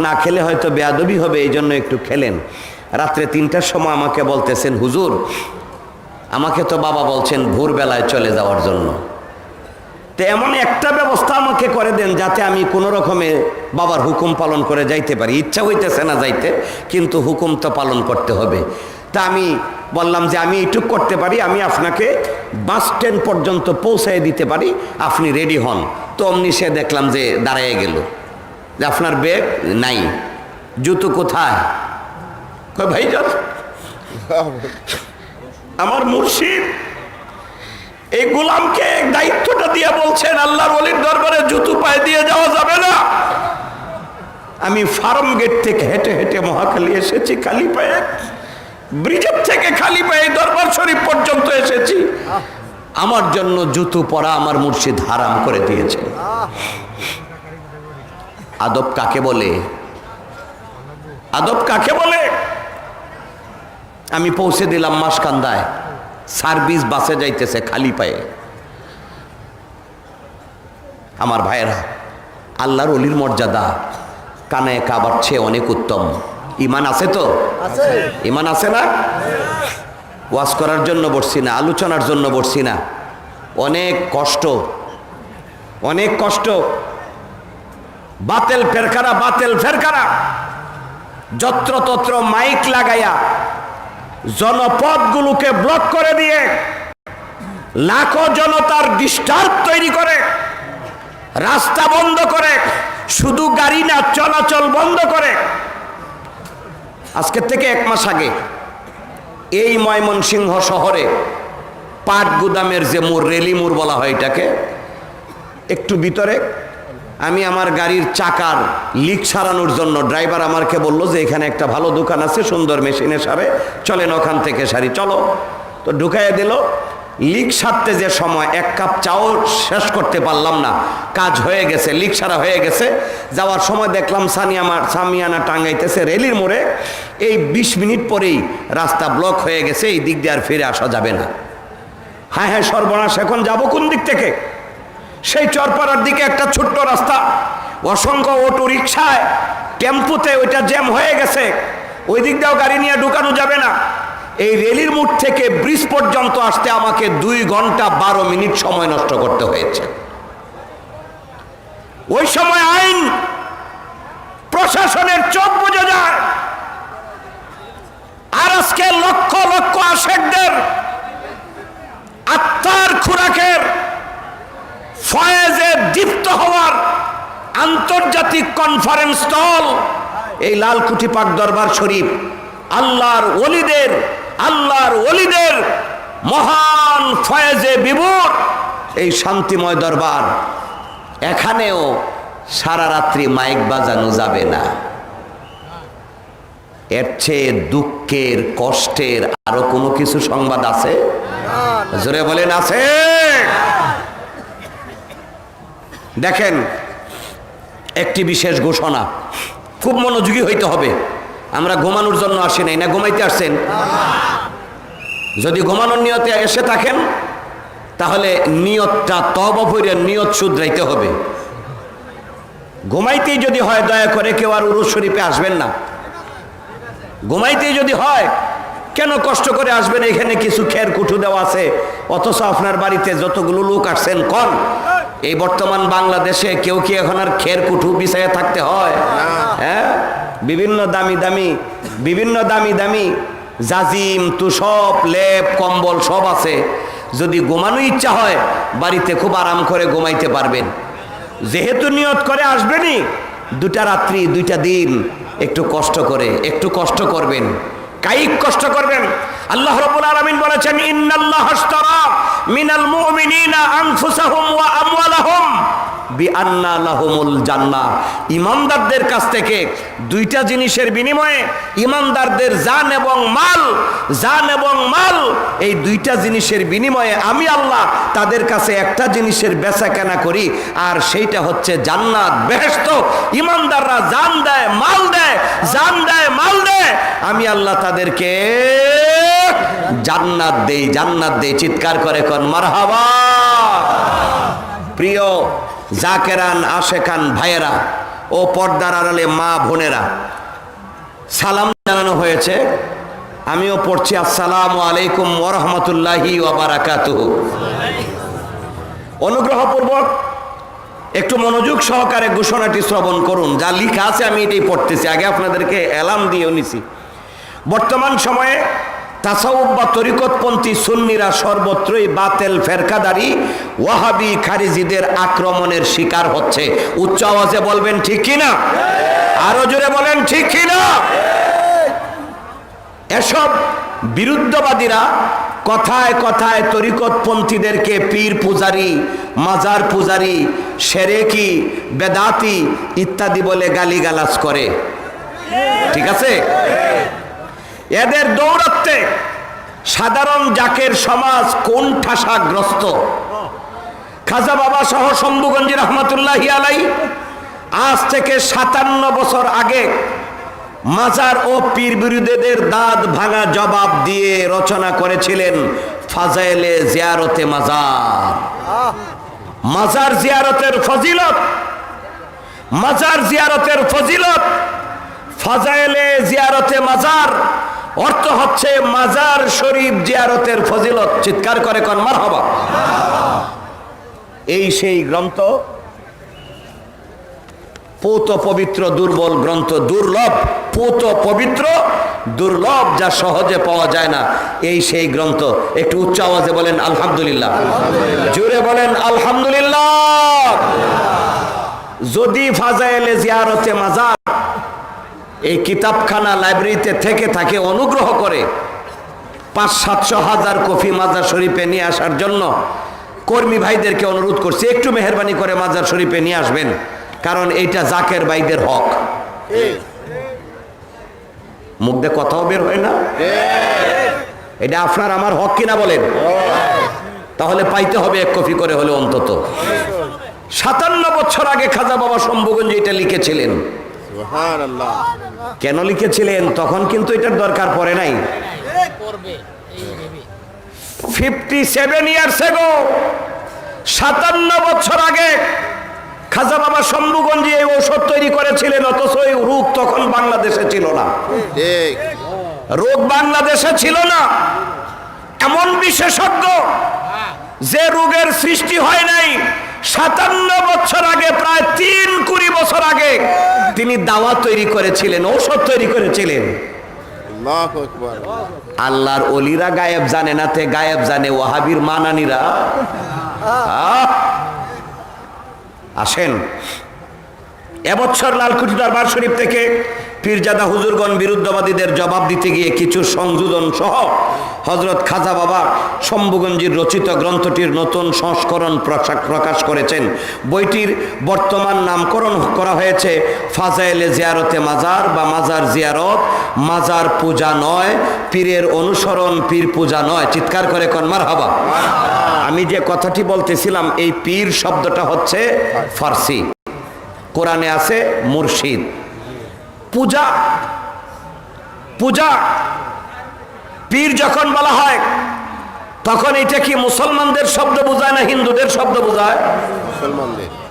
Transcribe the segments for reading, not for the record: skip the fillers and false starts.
না খেলে হয়তো বেয়াদবি হবে, এই জন্য একটু খেলেন। রাত্রে 3টার সময় আমাকে বলতেছেন, হুজুর আমাকে তো বাবা বলছেন ভোরবেলায় চলে যাওয়ার জন্য, তো এমন একটা ব্যবস্থা আমাকে করে দেন যাতে আমি কোনো রকমে বাবার হুকুম পালন করে যাইতে পারি। ইচ্ছা হইতেছে না যাইতে, কিন্তু হুকুম তো পালন করতে হবে। তা আমি বললাম যে আমি এইটুক করতে পারি, আমি আপনাকে বাস স্ট্যান্ড পর্যন্ত পৌঁছায় দিতে পারি, আপনি রেডি হন। তো অমনি সে দেখলাম যে দাঁড়ায় গেল, যে আপনার ব্যাগ নাই, জুতো কোথায়? ভাইজান আমার মুর্শিদ এই গোলামকে দায়িত্বটা দিয়ে বলছেন আল্লাহর ওলির দরবারে জুতো পায়ে দিয়ে যাওয়া যাবে না। আমি ফার্ম গেট থেকে হেঁটে হেঁটে মহাখালী এসেছি খালি পায়ে, ব্রিজের থেকে খালি পায়ে দরবার শরীফ পর্যন্ত এসেছি। আমার জন্য জুতো পরা আমার মুর্শিদ হারাম করে দিয়েছে। আদব কাকে বলে? আদব কাকে বলে? আমি পৌঁছে দিলাম মাসকান্দায়, সার্ভিস বাসে যাইতেছে খালি পায়ে। আমার ভাইয়েরা, আল্লাহর ওলির মর্যাদা কানায় কাবার চেয়ে অনেক উত্তম। ইমান আছে তো? ইমান আছে না? ওয়াজ করার জন্য বসছি না, আলোচনার জন্য বসছি না। অনেক কষ্ট, অনেক কষ্ট। বাতেল ফেরকারা, বাতেল ফেরকারা যত্রতত্র মাইক লাগাইয়া জনপদগুলোকে ব্লক করে দিয়ে লাখো জনতার ডিস্টার্ব তৈরি করে, রাস্তা বন্ধ করে, শুধু গাড়ি না চলাচল বন্ধ করে। আজকে থেকে 1 মাস আগে এই ময়মনসিংহ শহরে পাট গুদামের যে মোড়, রেলি মোড় বলা হয় এটাকে, একটু ভিতরে আমি আমার গাড়ির চাকার লিক সারানোর জন্য ড্রাইভার আমাকে বললো যে এখানে একটা ভালো দোকান আছে, সুন্দর মেশিনে সারে, চলেন ওখান থেকে সারি, চলো। তো ঢুকাইয়া দিল। লিক সারতে যে সময় 1 কাপ চাও শেষ করতে পারলাম না, কাজ হয়ে গেছে, লিক সারা হয়ে গেছে। যাওয়ার সময় দেখলাম সামিয়ানা টাঙ্গাইতেছে রেলির মোড়ে। এই 20 মিনিট পরেই রাস্তা ব্লক হয়ে গেছে, এই দিক দিয়ে আর ফিরে আসা যাবে না। হ্যাঁ হ্যাঁ সর্বনাশ, এখন যাবো কোন দিক থেকে? সেই চরপাড়ার দিকে একটা ছোট্ট রাস্তা, অসংখ্য অটো রিক্সায়, টেম্পুতে ওইটা জ্যাম হয়ে গেছে, ওই দিক দিয়েও গাড়ি নিয়ে ঢুকানো যাবে না। এই রেলির মোড় থেকে ব্রিজ পর্যন্ত আসতে আমাকে 2 ঘন্টা 12 মিনিট সময় নষ্ট করতে হয়েছে। ওই সময় আইন প্রশাসনের চোখ বোঝা যায়। আর আজকে লক্ষ লক্ষ আশেকদের আত্মার খোরাকের ফয়েজে দীপ্ত হওয়ার আন্তর্জাতিক কনফারেন্স স্থল এই লালকুঠি পাক দরবার শরীফ। আল্লাহর ওলিদের মহান ফয়েজে বিভোর এই শান্তিময় দরবার। এখানেও সারা রাত্রি মাইক বাজানো যাবে না। এর চেয়ে দুঃখের, কষ্টের আরো কোনো কিছু সংবাদ আছে? জোরে বলেন, আছে? দেখেন, একটি বিশেষ ঘোষণা, খুব মনোযোগী হইতে হবে। আমরা ঘুমানোর জন্য আসি নাই, না ঘুমাইতে আসছেন? যদি ঘুমানোর নিয়তে এসে থাকেন তাহলে নিয়তটা তওবা করে নিয়ত শুধরাইতে হবে। ঘুমাইতেই যদি হয় দয়া করে কেউ আর উরুস শরীফে আসবেন না। ঘুমাইতেই যদি হয়, কেন কষ্ট করে আসবেন? এখানে কিছু খের কুঠু দেওয়া আছে, অথচ আপনার বাড়িতে যতগুলো লোক আসছেন কন। এই বর্তমান বাংলাদেশে কেউ কি এখন আর খের কুঠু বিছাইয়া থাকতে হয়? হ্যাঁ, বিভিন্ন দামি দামি জাজিম, তুষপ, লেপ, কম্বল সব আছে। যদি ঘুমানো ইচ্ছা হয় বাড়িতে খুব আরাম করে ঘুমাইতে পারবেন। যেহেতু নিয়ত করে আসবেনই, 2টা রাত্রি 2টা দিন একটু কষ্ট করবেন, কায়িক কষ্ট করবেন। আল্লাহ রাব্বুল আলামিন বলেছেন, ইন্নাল্লাহা আশতারা মিনাল মুমিনিনা আনফুসাহুম ওয়া আমওয়ালাহুম বিআন্না লাহুমুল জান্নাহ। ঈমানদারদের কাছ থেকে 2টা জিনিসের বিনিময়ে, ঈমানদারদের জান এবং মাল, এই 2টা জিনিসের বিনিময়ে আমি আল্লাহ তাদের কাছে একটা জিনিসের বেচাকেনা করি, আর সেইটা হচ্ছে জান্নাত, বেহেশত। ঈমানদাররা জান দেয়, মাল দেয়, জান দেয়, মাল দেয়, আমি আল্লাহ তাদেরকে জান্নাত দেই। চিৎকার করে কোন মারহাবা। প্রিয় জাকেরান, আশেকান ভাইয়েরা, ও পর্দার আড়ালে মা বোনেরা, সালাম জানানো হয়েছে, আমিও পড়ছি। আসসালামু আলাইকুম ওয়া রাহমাতুল্লাহি ওয়া বারাকাতুহু। অনুগ্রহপূর্বক একটু মনোযোগ সহকারে ঘোষণাটি শ্রবণ করুন। যা লেখা আছে আমি এটাই পড়তেছি, আগে আপনাদেরকে এলাম দিয়েও নিছি। বর্তমান সময়ে তাসাউফ বা তরিকতপন্থী সুন্নিরা সর্বত্রই বাতেল ফেরকাদারি ওয়াহাবি খারিজিদের আক্রমণের শিকার হচ্ছে। উচ্চ আওয়াজে বলবেন ঠিক কিনা, আরো জোরে বলেন ঠিক কিনা। এসব বিরুদ্ধবাদীরা কথায় কথায় তরিকতপন্থীদেরকে পীর পূজারি, মাজার পূজারি, সেরেকি, বেদাতি ইত্যাদি বলে গালিগালাজ করে। ঠিক আছে? এদের দৌরাত্মে সাধারণ জাকের সমাজ কোন ঠাসাগ্রস্ত। খাজা বাবা সহ শম্ভুগঞ্জি রহমতুল্লাহি আলাই আজ থেকে 57 বছর আগে মাজার ও পীর বিরোধীদের দাঁত ভাঙা জবাব দিয়ে রচনা করেছিলেন ফাজাইলে জিয়ারতে মাজার। মাজার জিয়ারতের ফজিলত, মাজার জিয়ারতের ফজিলত, ফাজাইলে জিয়ারতে মাজার অর্থ হচ্ছে মাজার শরীফ জিয়ারতের ফজিলত। চিৎকার করে কোন মারহাবা। এই সেই গ্রন্থ, পৌত পবিত্র দুর্বল গ্রন্থ, দুর্লভ, পৌত পবিত্র দুর্লভ, যা সহজে পাওয়া যায় না। এই সেই গ্রন্থ। একটু উচ্চ আওয়াজে বলেন আলহামদুলিল্লাহ, জোরে বলেন আলহামদুলিল্লাহ। যদি ফাজাইলে জিয়ারতে মাজার এই কিতাবখানা লাইব্রেরিতে থেকে থাকে, অনুগ্রহ করে 500-700 হাজার কপি মাজার শরীফে নিয়ে আসার জন্য কর্মী ভাইদেরকে অনুরোধ করছি, একটু মেহেরবানি করে মাজার শরীফে নিয়ে আসবেন, কারণ এইটা জাকের ভাইদের হক। মুখ দিয়ে কথাও বের হয় না, এটা আপনার আমার হক কিনা বলেন? তাহলে পাইতে হবে 1 কপি করে হলে অন্তত। 57 বছর আগে খাজা বাবা শম্ভুগঞ্জি এটা লিখেছিলেন। কেন লিখেছিলেন? তখন কিন্তু এটার দরকার পড়ে নাই। 57 ইয়ার্স এগো, 57 বছর আগে খাজা বাবা শম্ভুগঞ্জি এই ঔষধ তৈরি করেছিলেন, অথচ এই রোগ তখন বাংলাদেশে ছিল না। রোগ বাংলাদেশে ছিল না। এমন বিশেষজ্ঞ যে রোগের সৃষ্টি হয় নাই 57 বছর আগে, প্রায় 3-20 বছর আগে তিনি দাওয়া তৈরি করেছিলেন, ঔষধ তৈরি করেছিলেন। আল্লাহর ওলিরা গায়েব জানে না, তে গায়েব জানে ওয়াহাবির মানানিরা। আসেন, এবছর লালকুঠি দরবার শরীফ থেকে পীরজাদা হুজুরগণ বিরুদ্ধবাদীদের জবাব দিতে গিয়ে কিছু সংযোজন সহ হযরত খাজা বাবা শম্ভুগঞ্জির রচিত গ্রন্থটির নতুন সংস্করণ প্রকাশ করেছেন। বইটির বর্তমান নামকরণ করা হয়েছে ফাজাইলে জিয়ারতে মাজার বা মাজার জিয়ারত। মাজার পূজা নয়, পীরের অনুসরণ, পীর পূজা নয়। চিৎকার করে কোন মারহাবা। আমি যে কথাটি বলতেছিলাম, এই পীর শব্দটা হচ্ছে ফার্সি, কোরআনে আছে মুর্শিদ। পূজা, পূজা, পীর যখন বলা হয় তখন এটা কি মুসলমানদের শব্দ বোঝায় না হিন্দুদের শব্দ বোঝায়?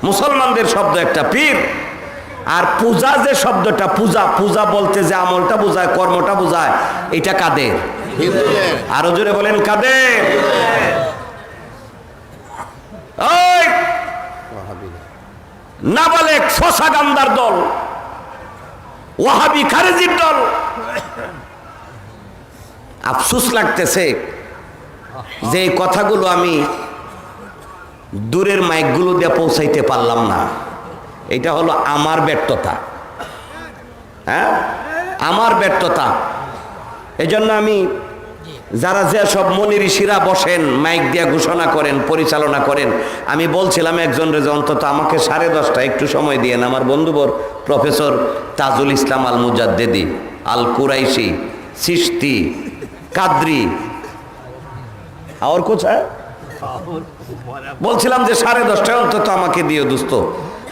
মুসলমানদের শব্দ একটা পীর। আর পূজা যে শব্দটা, পূজা, পূজা বলতে যে আমলটা বোঝায়, কর্মটা বোঝায়, এটা কাদের? আরো জোরে বলেন কাদের? ওই নাবালেক ফসাগান্দার দল, ওয়াহাবি খারেজির দল। আফসোস লাগতেছে যে এই কথাগুলো আমি দূরের মাইকগুলো দিয়ে পৌঁছাইতে পারলাম না। এটা হলো আমার ব্যর্থতা, হ্যাঁ, আমার ব্যর্থতা। এজন্য আমি, যারা যে সব মনি ঋষিরা বসেন মাইক দিয়ে ঘোষণা করেন, পরিচালনা করেন, আমি বলছিলাম একজন রে অন্তত আমাকে 10:30 একটু সময় দিয়েন। আমার বন্ধুবর প্রফেসর তাজুল ইসলাম আল মুজাদ্দেদি, আল কুরাইশি, চিশতি, কাদরি, আর কোথায় বলছিলাম যে 10:30 অন্তত আমাকে দিও দোস্ত।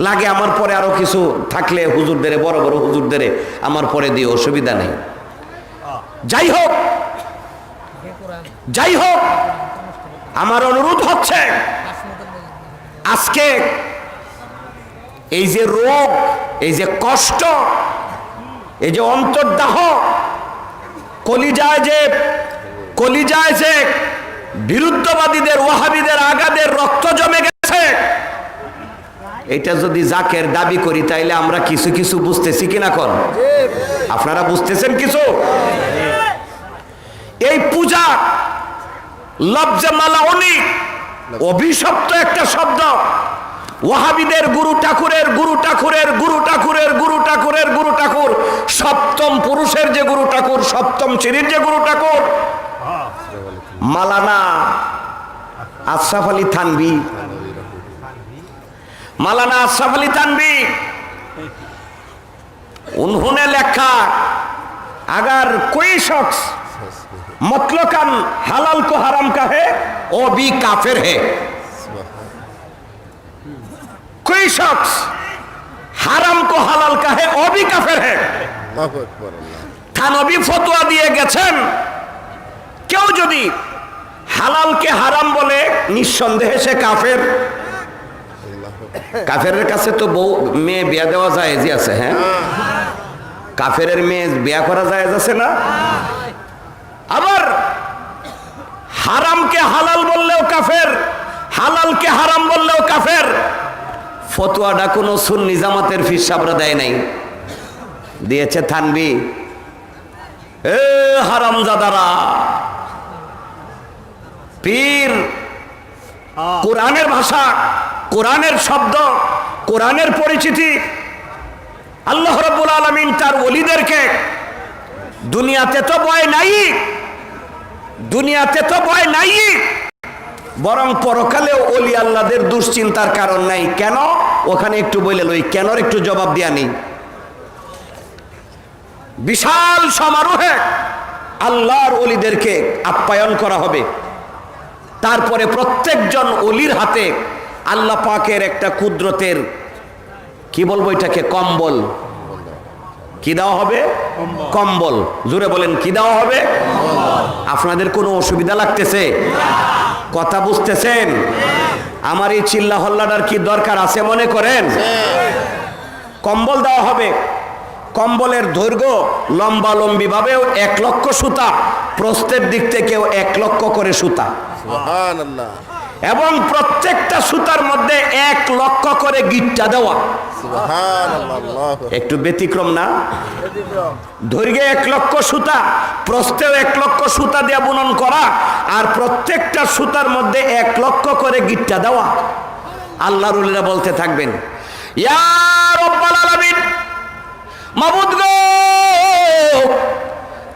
লাগে আমার পরে আরো কিছু থাকলে হুজুরদের, বড় বড় হুজুরদের আমার পরে দিও, অসুবিধা নেই। যাই হোক, যাই হোক, আমার অনুরোধ হচ্ছে আজকে এই যে রোগ, এই যে কষ্ট, এই যে অন্তর্দাহ, কলিজায় যে বিরুদ্ধবাদীদের, ওয়াহাবিদের আগাদের রক্ত জমে গেছে, এটা যদি জাকের দাবি করি তাইলে আমরা কিছু কিছু বুঝতেছি কিনা? কোন আপনারা বুঝতেছেন কিছু? এই পূজা লফজে মালাউনি, অভিশপ্ত একটা শব্দ। ওয়াহাবিদের গুরু ঠাকুরের গুরু ঠাকুরের গুরু ঠাকুরের গুরু ঠাকুরের গুরু ঠাকুর, সপ্তম পুরুষের যে গুরু ঠাকুর, সপ্তম শ্রেণীর যে গুরু ঠাকুর মালানা আশরাফ আলী থানভী, মালানা আশরাফ আলী থানভী, उन्होंने लिखा अगर कोई शख्स मुतलकन हलाल को हराम कहे वो भी काफिर है। कोई शख्स हराम को हलाल कहे वो भी काफिर है। থানভী ফতোয়া দিয়ে গেছেন, কেউ যদি হালালকে হারাম বলে নিঃসন্দেহে সে কাফের। কাফেরের কাছে তো বউ মেয়ে বিয়া দেওয়া যায় যে আছে, হ্যাঁ, কাফেরের মেয়ে বিয়া করা যায় আছে না? আবার হারামকে হালাল বললেও কাফের, হালালকে হারাম বললেও কাফের। ফতোয়াটা কোনো সুন্নি জামাতের ফির সাবরা দেয় নাই, দিয়েছে থানভী। এ হারামজাদারা, পীর কোরআনের ভাষা, কোরআনের শব্দ, কোরআনের পরিচিতি, আল্লাহ রাব্বুল আলামিন তার ওলিদেরকে দুনিয়াতে তো ভয় নাই, দুনিয়াতে তো ভয় নাই, বরং পরকালেও ওলি আল্লাহদের দুশ্চিন্তার কারণ নাই। কেন? ওখানে একটু বলে লই, কেন একটু জবাব দেয়া নেই। বিশাল সমারোহে আল্লাহর ওলিদেরকে আপ্যায়ন করা হবে, তারপরে প্রত্যেকজন ওলির হাতে আল্লাহ পাকের একটা কুদরতের, কি বলবো এটাকে, কম্বল। কি দেওয়া হবে? কম্বল। জোরে বলেন, কি দেওয়া হবে? আপনাদের কোনো অসুবিধা লাগতেছে? কথা বুঝতেছেন? আমার এই চিল্লা হল্লাটার কি দরকার আছে মনে করেন? কম্বল দেওয়া হবে। কম্বলের দৈর্ঘ্য লম্বা লম্বি ভাবেও 1 লক্ষ সুতা, প্রস্থের দিক থেকেও 1 লক্ষ করে সুতা, সুবহানাল্লাহ, এবং প্রত্যেকটা সুতার মধ্যে 1 লক্ষ করে গিট্টা দেওয়া, সুবহানাল্লাহ। একটু ব্যতিক্রম না? দৈর্ঘ্যে 1 লক্ষ সুতা, প্রস্থেও 1 লক্ষ সুতা দিয়ে বুনন করা, আর প্রত্যেকটা সুতার মধ্যে 1 লক্ষ করে গিট্টা দেওয়া। আল্লাহর ওলিরা বলতে থাকবেন, ইয়া রব্বাল আলামিন, মাবুদ গো,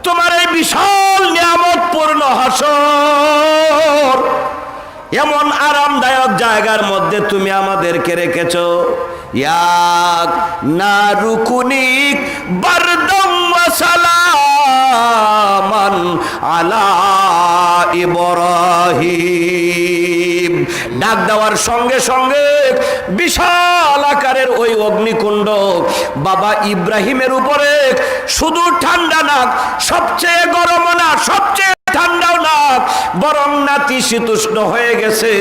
তোমার এই বিশাল নিয়ামত পূর্ণ হাসর, এমন আরামদায়ক জায়গার মধ্যে তুমি আমাদেরকে রেখেছো। ইয়াক নারুকুনিক বারদাম ওয়া সালামান আলা ইব্রাহিম। ডাক দেওয়ার সঙ্গে সঙ্গে বিশাল আকারের ওই অগ্নিকুণ্ড বাবা ইব্রাহিমের উপরে শুধু ঠান্ডা না, সবচেয়ে গরম না, সবচেয়ে ঠান্ডাও না, বরং নাতিশীতোষ্ণ হয়ে গেছে।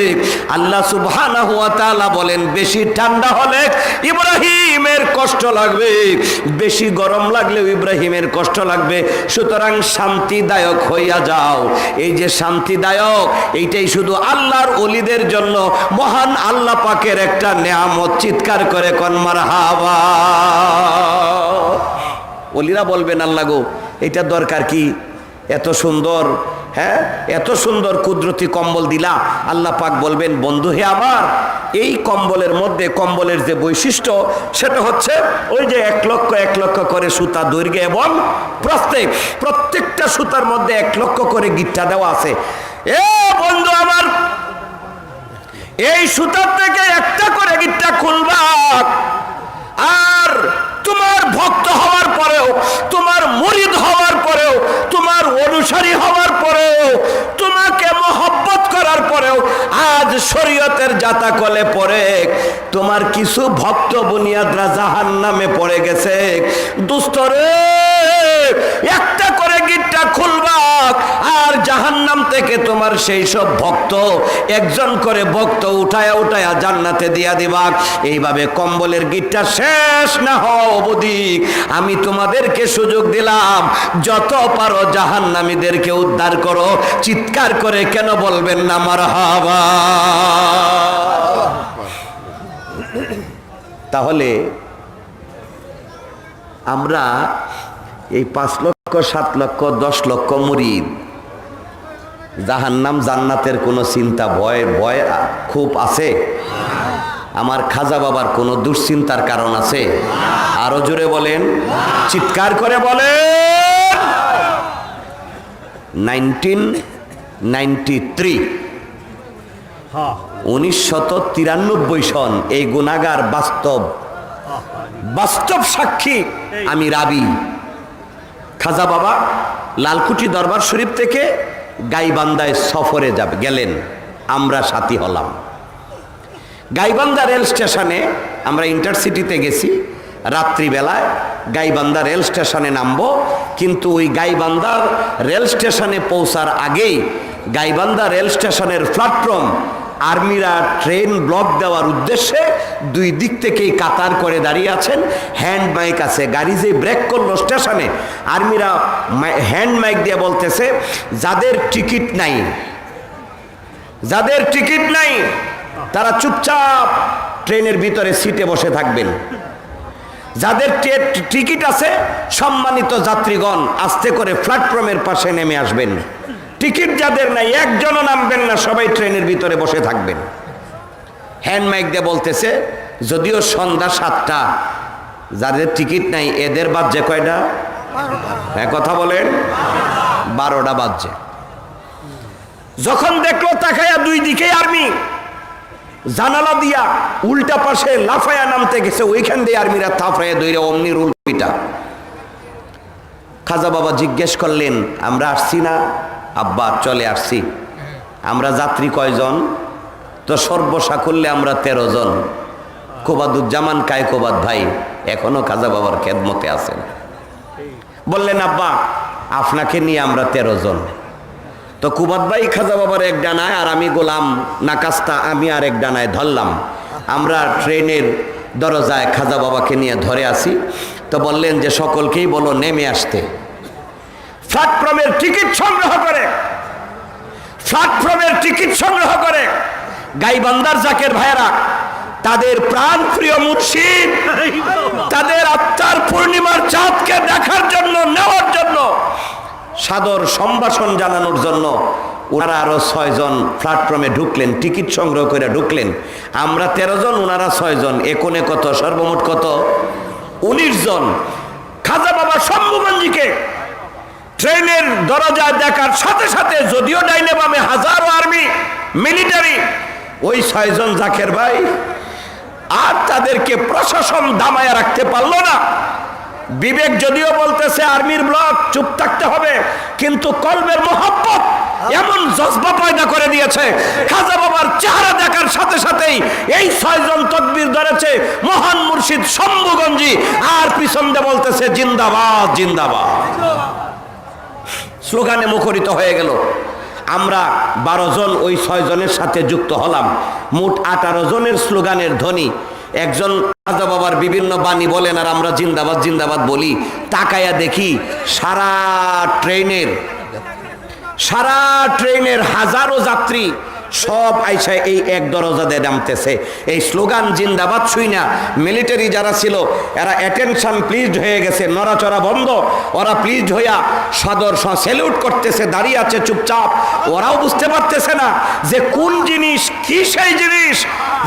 আল্লাহ সুবহানাহু ওয়া তাআলা বলেন, বেশি ঠান্ডা হলে ইব্রাহিমের কষ্ট লাগবে, বেশি গরম লাগলেও ইব্রাহিমের কষ্ট লাগবে। সুতরাং শান্তিদায়ক হইয়া যাও। এই যে শান্তিদায়ক, এইটাই শুধু আল্লাহর ওলিদের জন্য মহান আল্লাহ পাকের একটা নেয়ামত। চিৎকার করে কোন মারহাবা। ওলিরা বলবেন, আল্লাহ গো, এটা দরকার কি? এত সুন্দর, হ্যাঁ, এত সুন্দর কুদরতি কম্বল দিলা। আল্লাহ পাক বলবেন, বন্ধু হে আমার, এই কম্বলের মধ্যে, কম্বলের যে বৈশিষ্ট্য সেটা হচ্ছে ওই যে 1 লক্ষ করে সুতা দৈর্ঘ্যে এবং প্রস্থে, প্রত্যেকটা সুতার মধ্যে 1 লক্ষ করে গিট্টা দেওয়া আছে। এ বন্ধু আমার, এই সুতার থেকে একটা করে গিট্টা খুলবা, আর তোমার ভক্ত হওয়ার পরেও, তোমার মুরিদ হওয়ার পরেও, তোমার অনুসারী হওয়ার পরেও, তোমাকে মহব্বত করার পরেও, আজ শরীয়তের জাতাকলে পড়ে তোমার কিছু ভক্ত বুনিয়াদরা জাহান্নামে পড়ে গেছে। দুস্থ রে, একটা করে গিটটা খুলবা আর জাহান্নাম থেকে তোমার সেই সব ভক্ত একজন করে ভক্ত উঠায়া উঠায়া জান্নাতে দিয়া দিবা। এইভাবে কম্বলের গিটটা শেষ না হওয়া অবধি আমি তোমাদেরকে সুযোগ দিলাম, যত পারো জাহান্নামীদেরকে উদ্ধার করো। চিৎকার করে কেন বলবেন না মারহাবা? তাহলে আমরা এই 5 লক্ষ 7 লক্ষ 10 লক্ষ মুরিদ, জাহান্নাম জান্নাতের কোনো চিন্তা ভয় খুব আছে? আমার খাজা বাবার কোনো দুশ্চিন্তার কারণ আছে? আরো জোরে বলেন, চিৎকার করে বলেন। 1993 1993 সন এই গুনাহগার বাস্তব সাক্ষী আমি রাবি। খাজা বাবা লালকুঠি দরবার শরীফ থেকে গাইবান্ধায় সফরে গেলেন, আমরা সাথী হলাম। গাইবান্ধা রেল স্টেশনে আমরা ইন্টারসিটিতে গেছি, রাত্রিবেলায় গাইবান্ধা রেল স্টেশনে নামবো। কিন্তু ওই গাইবান্ধার রেল স্টেশনে পৌঁছার আগেই গাইবান্ধা রেল স্টেশনের প্ল্যাটফর্ম আর্মিরা ট্রেন ব্লক দেওয়ার উদ্দেশ্যে দুই দিক থেকেই কাতার করে দাঁড়িয়ে আছেন। হ্যান্ড মাইক আছে, গাড়ি যে ব্রেক করলো স্টেশনে আর্মিরা হ্যান্ড মাইক দিয়ে বলতেছে, যাদের টিকিট নাই তারা চুপচাপ ট্রেনের ভিতরে সিটে বসে থাকবেন, যাদের টিকিট আছে সম্মানিত যাত্রীগণ আস্তে করে প্ল্যাটফর্মের পাশে নেমে আসবেন, টিকিট যাদের নাই একজনও নামবেন না, সবাই ট্রেনের ভিতরে বসে থাকবেন। হ্যান্ড মাইক দিয়ে বলতেছে, যদিও সন্ধ্যা 7টা, যাদের টিকিট নাই এদের বাজছে কয়টা? হ্যাঁ কথা বলেন, 12টা বাজছে। যখন দেখলো তাকায়া দুই দিকে আর্মি, জানালা দিয়া উল্টা পাশে লাফায়া নামতে গেছে, ওইখান দিয়ে আর্মিরা থাফায়া দইরা অমনির উল্টা। খাজা বাবা জিজ্ঞেস করলেন, আমরা আসছি না? আব্বা চলে আসছি। আমরা যাত্রী কয়জন? তো সর্বসাকুল্যে আমরা 13 জন। কোবাদুজ্জামান কায়কোবাদ ভাই এখনো খাজা বাবার খেদমতে আছেন। বললেন, আব্বা আপনাকে নিয়ে আমরা 13 জন। তো কুবাদ ভাই খাজা বাবার এক ডানায় আর আমি গোলাম নাকাস্তা আমি আর এক ডানায় ধরলাম। আমরা ট্রেনের দরজায় খাজা বাবাকে নিয়ে ধরে আসি। তো বললেন যে সকলকেই বলো নেমে আসতে। প্ল্যাটফর্মের টিকিট সংগ্রহ করে গাইবান্ধার জাকের ভাইয়েরা তাদের প্রাণ প্রিয় মুর্শিদ, তাদের আত্মার পূর্ণিমার চাঁদকে দেখার জন্য, নেওয়ার জন্য, সাদর সম্ভাষণ জানানোর জন্য ওনারা আরো 6 জন প্ল্যাটফর্মে ঢুকলেন, টিকিট সংগ্রহ করে ঢুকলেন। আমরা 13 জন, ওনারা 6 জন, একনে কত? সর্বমোট কত? 19 জন। খাজা বাবা শম্ভুগঞ্জিকে ট্রেনের দরজায় দেখার সাথে সাথে, যদিও ডাইনে বামে হাজারো আর্মি মিলিটারি, ওই 6 জন জাকের ভাই আর তাদেরকে প্রশাসন দামায়া রাখতে পারলো না। বিবেক যদিও বলতেছে আর্মির ব্লক চুপ থাকতে হবে, কিন্তু কলবের মোহাব্বত এমন জজবা পয়দা করে দিয়েছে, খাজা বাবার চেহারা দেখার সাথে সাথেই এই 6 জন তকবীর ধরেছে মহান মুর্শিদ শম্ভুগঞ্জি, আর পিছন দিয়ে বলতেছে জিন্দাবাদ জিন্দাবাদ, স্লোগানে মুখরিত হয়ে গেল। আমরা 12 জন ওই 6 জনের সাথে যুক্ত হলাম। মোট 18 জনের স্লোগানের ধ্বনি। একজন খাজা বাবার বিভিন্ন বাণী বলেন আর আমরা জিন্দাবাদ জিন্দাবাদ বলি। তাকায়া দেখি সারা ট্রেনের হাজারো যাত্রী সব আইসা এই এক দরজা দিয়ে নামতেছে। এই স্লোগান জিন্দাবাদ শুই না মিলিটারি যারা ছিল এরা অ্যাটেনশন প্লিজড হয়ে গেছে, নড়াচড়া বন্ধ। ওরা প্লিজড হইয়া সাদর স্যালুট করতেছে, দাঁড়িয়ে আছে চুপচাপ। ওরাও বুঝতে পারতেছে না যে কোন জিনিস, কি সেই জিনিস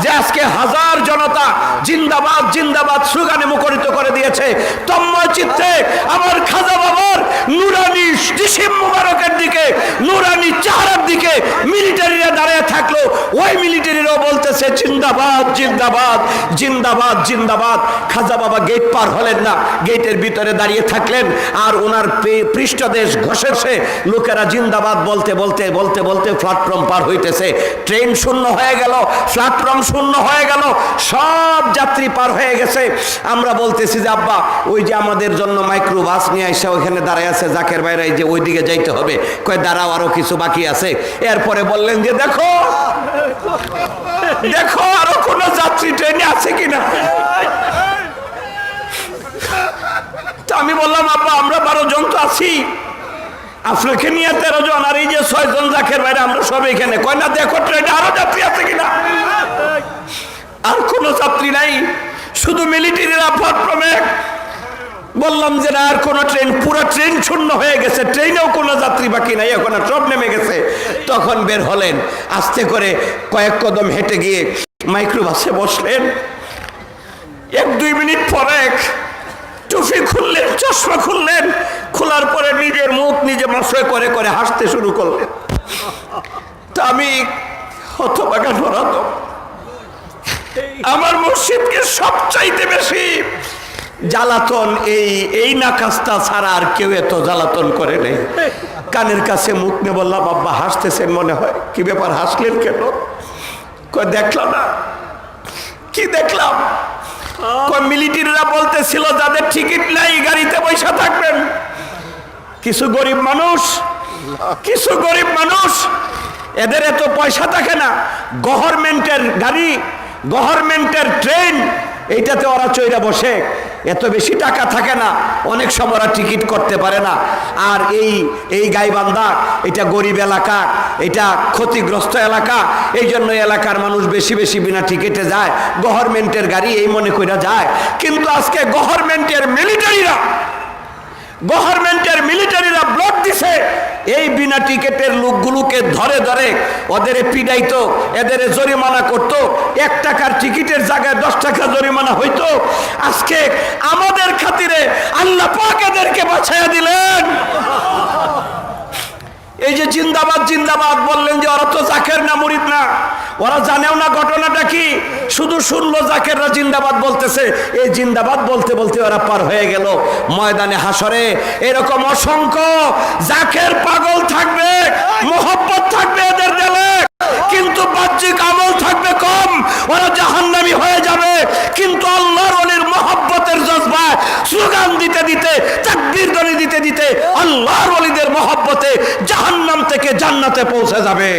যে আজকে হাজার জনতা জিন্দাবাদ জিন্দাবাদ স্লোগানে মুখরিত করে দিয়েছে। তন্ময় চিত্তে আমার খাজা বাবার নুরানি জিসিম মুবারকের দিকে, নুরানি চেহারার দিকে মিলিটারিরা দাঁড়িয়ে থাকলো। ওই মিলিটারিরাও বলতেছে জিন্দাবাদ জিন্দাবাদ জিন্দাবাদ জিন্দাবাদ। খাজা বাবা গেট পার হলেন না, গেটের ভিতরে দাঁড়িয়ে থাকলেন। আর ওনার পৃষ্ঠদেশ ঘষেছে লোকেরা জিন্দাবাদ বলতে বলতে বলতে বলতে প্ল্যাটফর্ম পার হইতেছে। ট্রেন শূন্য হয়ে গেল, প্ল্যাটফর্ম শূন্য হয়ে গেল, সব যাত্রী পার হয়ে গেছে। আমরা বলতেছি যে আব্বা ওই যে আমাদের জন্য মাইক্রো বাস নিয়ে আসা ওইখানে দাঁড়ায় আছে, জাকের বাইরে যে ওইদিকে যাইতে হবে। কয় দাঁড়াও, আরো কিছু বাকি আছে। এরপরে বললেন যে দেখো দেখো আরো কোন যাত্রী ট্রেনে আছে কিনা। আমি বললাম আব্বা আমরা 12 জন তো আছি, আপনাকে নিয়ে 13 জন, আর এই যে 6 জন জাকের বাইরে, আমরা সব এখানে। কয় না দেখো ট্রেনে আরো যাত্রী আছে কিনা। আর কোন যাত্রী নাই, শুধু মিলিটারিরা প্ল্যাটফর্মে। বললাম যে না, আর কোন ট্রেন, পুরো ট্রেন শূন্য হয়ে গেছে, ট্রেনেও কোনো যাত্রী বাকি নাই, এখন সব নেমে গেছে। তখন বের হলেন, আস্তে করে কয়েক কদম হেঁটে গিয়ে মাইক্রোবাসে বসলেন। 1-2 মিনিট পরে টুপি খুললেন, চশমা খুললেন, খোলার পরে নিজের মুখ নিজে মশয় করে করে হাসতে শুরু করলেন। তা আমি হতবাকা ধরাতো, আমার মুর্শিদকে সবচাইতে বেশি জ্বালাতন এই নাকাস্তা ছাড়া আর কেউ এত জ্বালাতন করে নেই। কানের কাছে মুখ নিয়ে বললাম আব্বা হাসতেছেন মনে হয়, কি ব্যাপার হাসলেন কেন। কয় দেখলাম না। কি দেখলাম? কয় মিলিটারিরা বলতেছিল যাদের টিকিট নাই গাড়িতে বসে থাকবেন। কিছু গরিব মানুষ এদের এত পয়সা থাকে না, গভর্নমেন্টের গাড়ি, গভর্নমেন্টের ট্রেন, এইটাতে ওরা চইরা বসে। এত বেশি টাকা থাকে না, অনেক সময় ওরা টিকিট করতে পারে না। আর এই গাইবান্ধা এটা গরিব এলাকা, এটা ক্ষতিগ্রস্ত এলাকা, এই জন্য এলাকার মানুষ বেশি বেশি বিনা টিকিটে যায়, গভর্নমেন্টের গাড়ি এই মনে কইরা যায়। কিন্তু আজকে গভর্নমেন্টের মিলিটারিরা ব্লক দিছে, এই বিনা টিকেটের লোকগুলোকে ধরে ধরে ওদের পিডাইতো, এদের জরিমানা করত। 1 টাকার টিকিটের জায়গায় 10 টাকা জরিমানা হইতো। আজকে আমাদের খাতিরে আল্লাহ পাক এদেরকে বাঁচাইয়া দিলেন। এই যে জিন্দাবাদ জিন্দাবাদ বললেন, যে ওরা তো জাকের না মুরিদ না, ওরা জানেও না ঘটনাটা কি, শুধু শুনলো জাকেররা জিন্দাবাদ বলতেছে। এই জিন্দাবাদ বলতে বলতে ওরা পার হয়ে গেল ময়দানে হাসরে। এরকম অসংখ্য জাকের পাগল থাকবে, মোহব্বত থাকবে এদের দিলে, কিন্তু বাহ্যিক আমল থাকবে কম, ওরা জাহান্নামী হয়ে যাবে। কিন্তু আল্লাহর ওলির মোহব্বতের জজবায় স্লোগান দিতে দিতে, তাকবীর ধ্বনি দিতে দিতে আল্লাহর ওলিদের মোহব্বতে জাহান্নাম থেকে জান্নাতে পৌঁছে যাবে।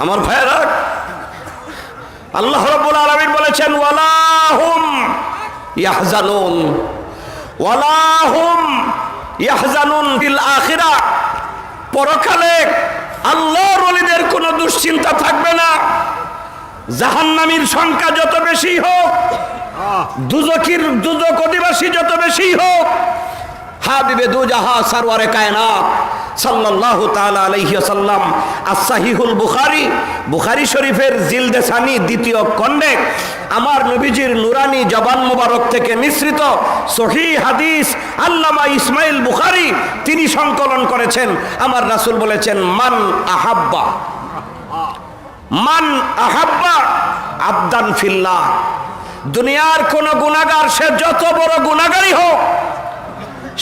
আমার ভাইরা, আল্লাহ রাব্বুল আলামিন বলেছেন ওয়ালাহুম ইয়াহজানুন ফিল আখিরাহ, পরকালে আল্লাহর ওলিদের কোনো দুশ্চিন্তা থাকবে না। জাহান্নামীর সংখ্যা যত বেশি হোক, দুজক অধিবাসী যত বেশি হোক, হাবিবে দুজাহা সরওয়ারে কায়নাত সাল্লাল্লাহু তাআলা আলাইহি ওয়াসাল্লাম as-সাহিহুল বুখারী শরীফের জিলদে সানি 2য় খণ্ডে আমার নবীজির নুরানি জবান মোবারক থেকে নিঃসৃত সহিহ হাদিস আল্লামা ইসমাইল বুখারী তিনি সংকলন করেছেন। আমার রাসূল বলেছেন মান আহাব্বা আবদান ফিল্লাহ, দুনিয়ার কোন গুনাহগার সে যত বড় গুনাহগারই হোক,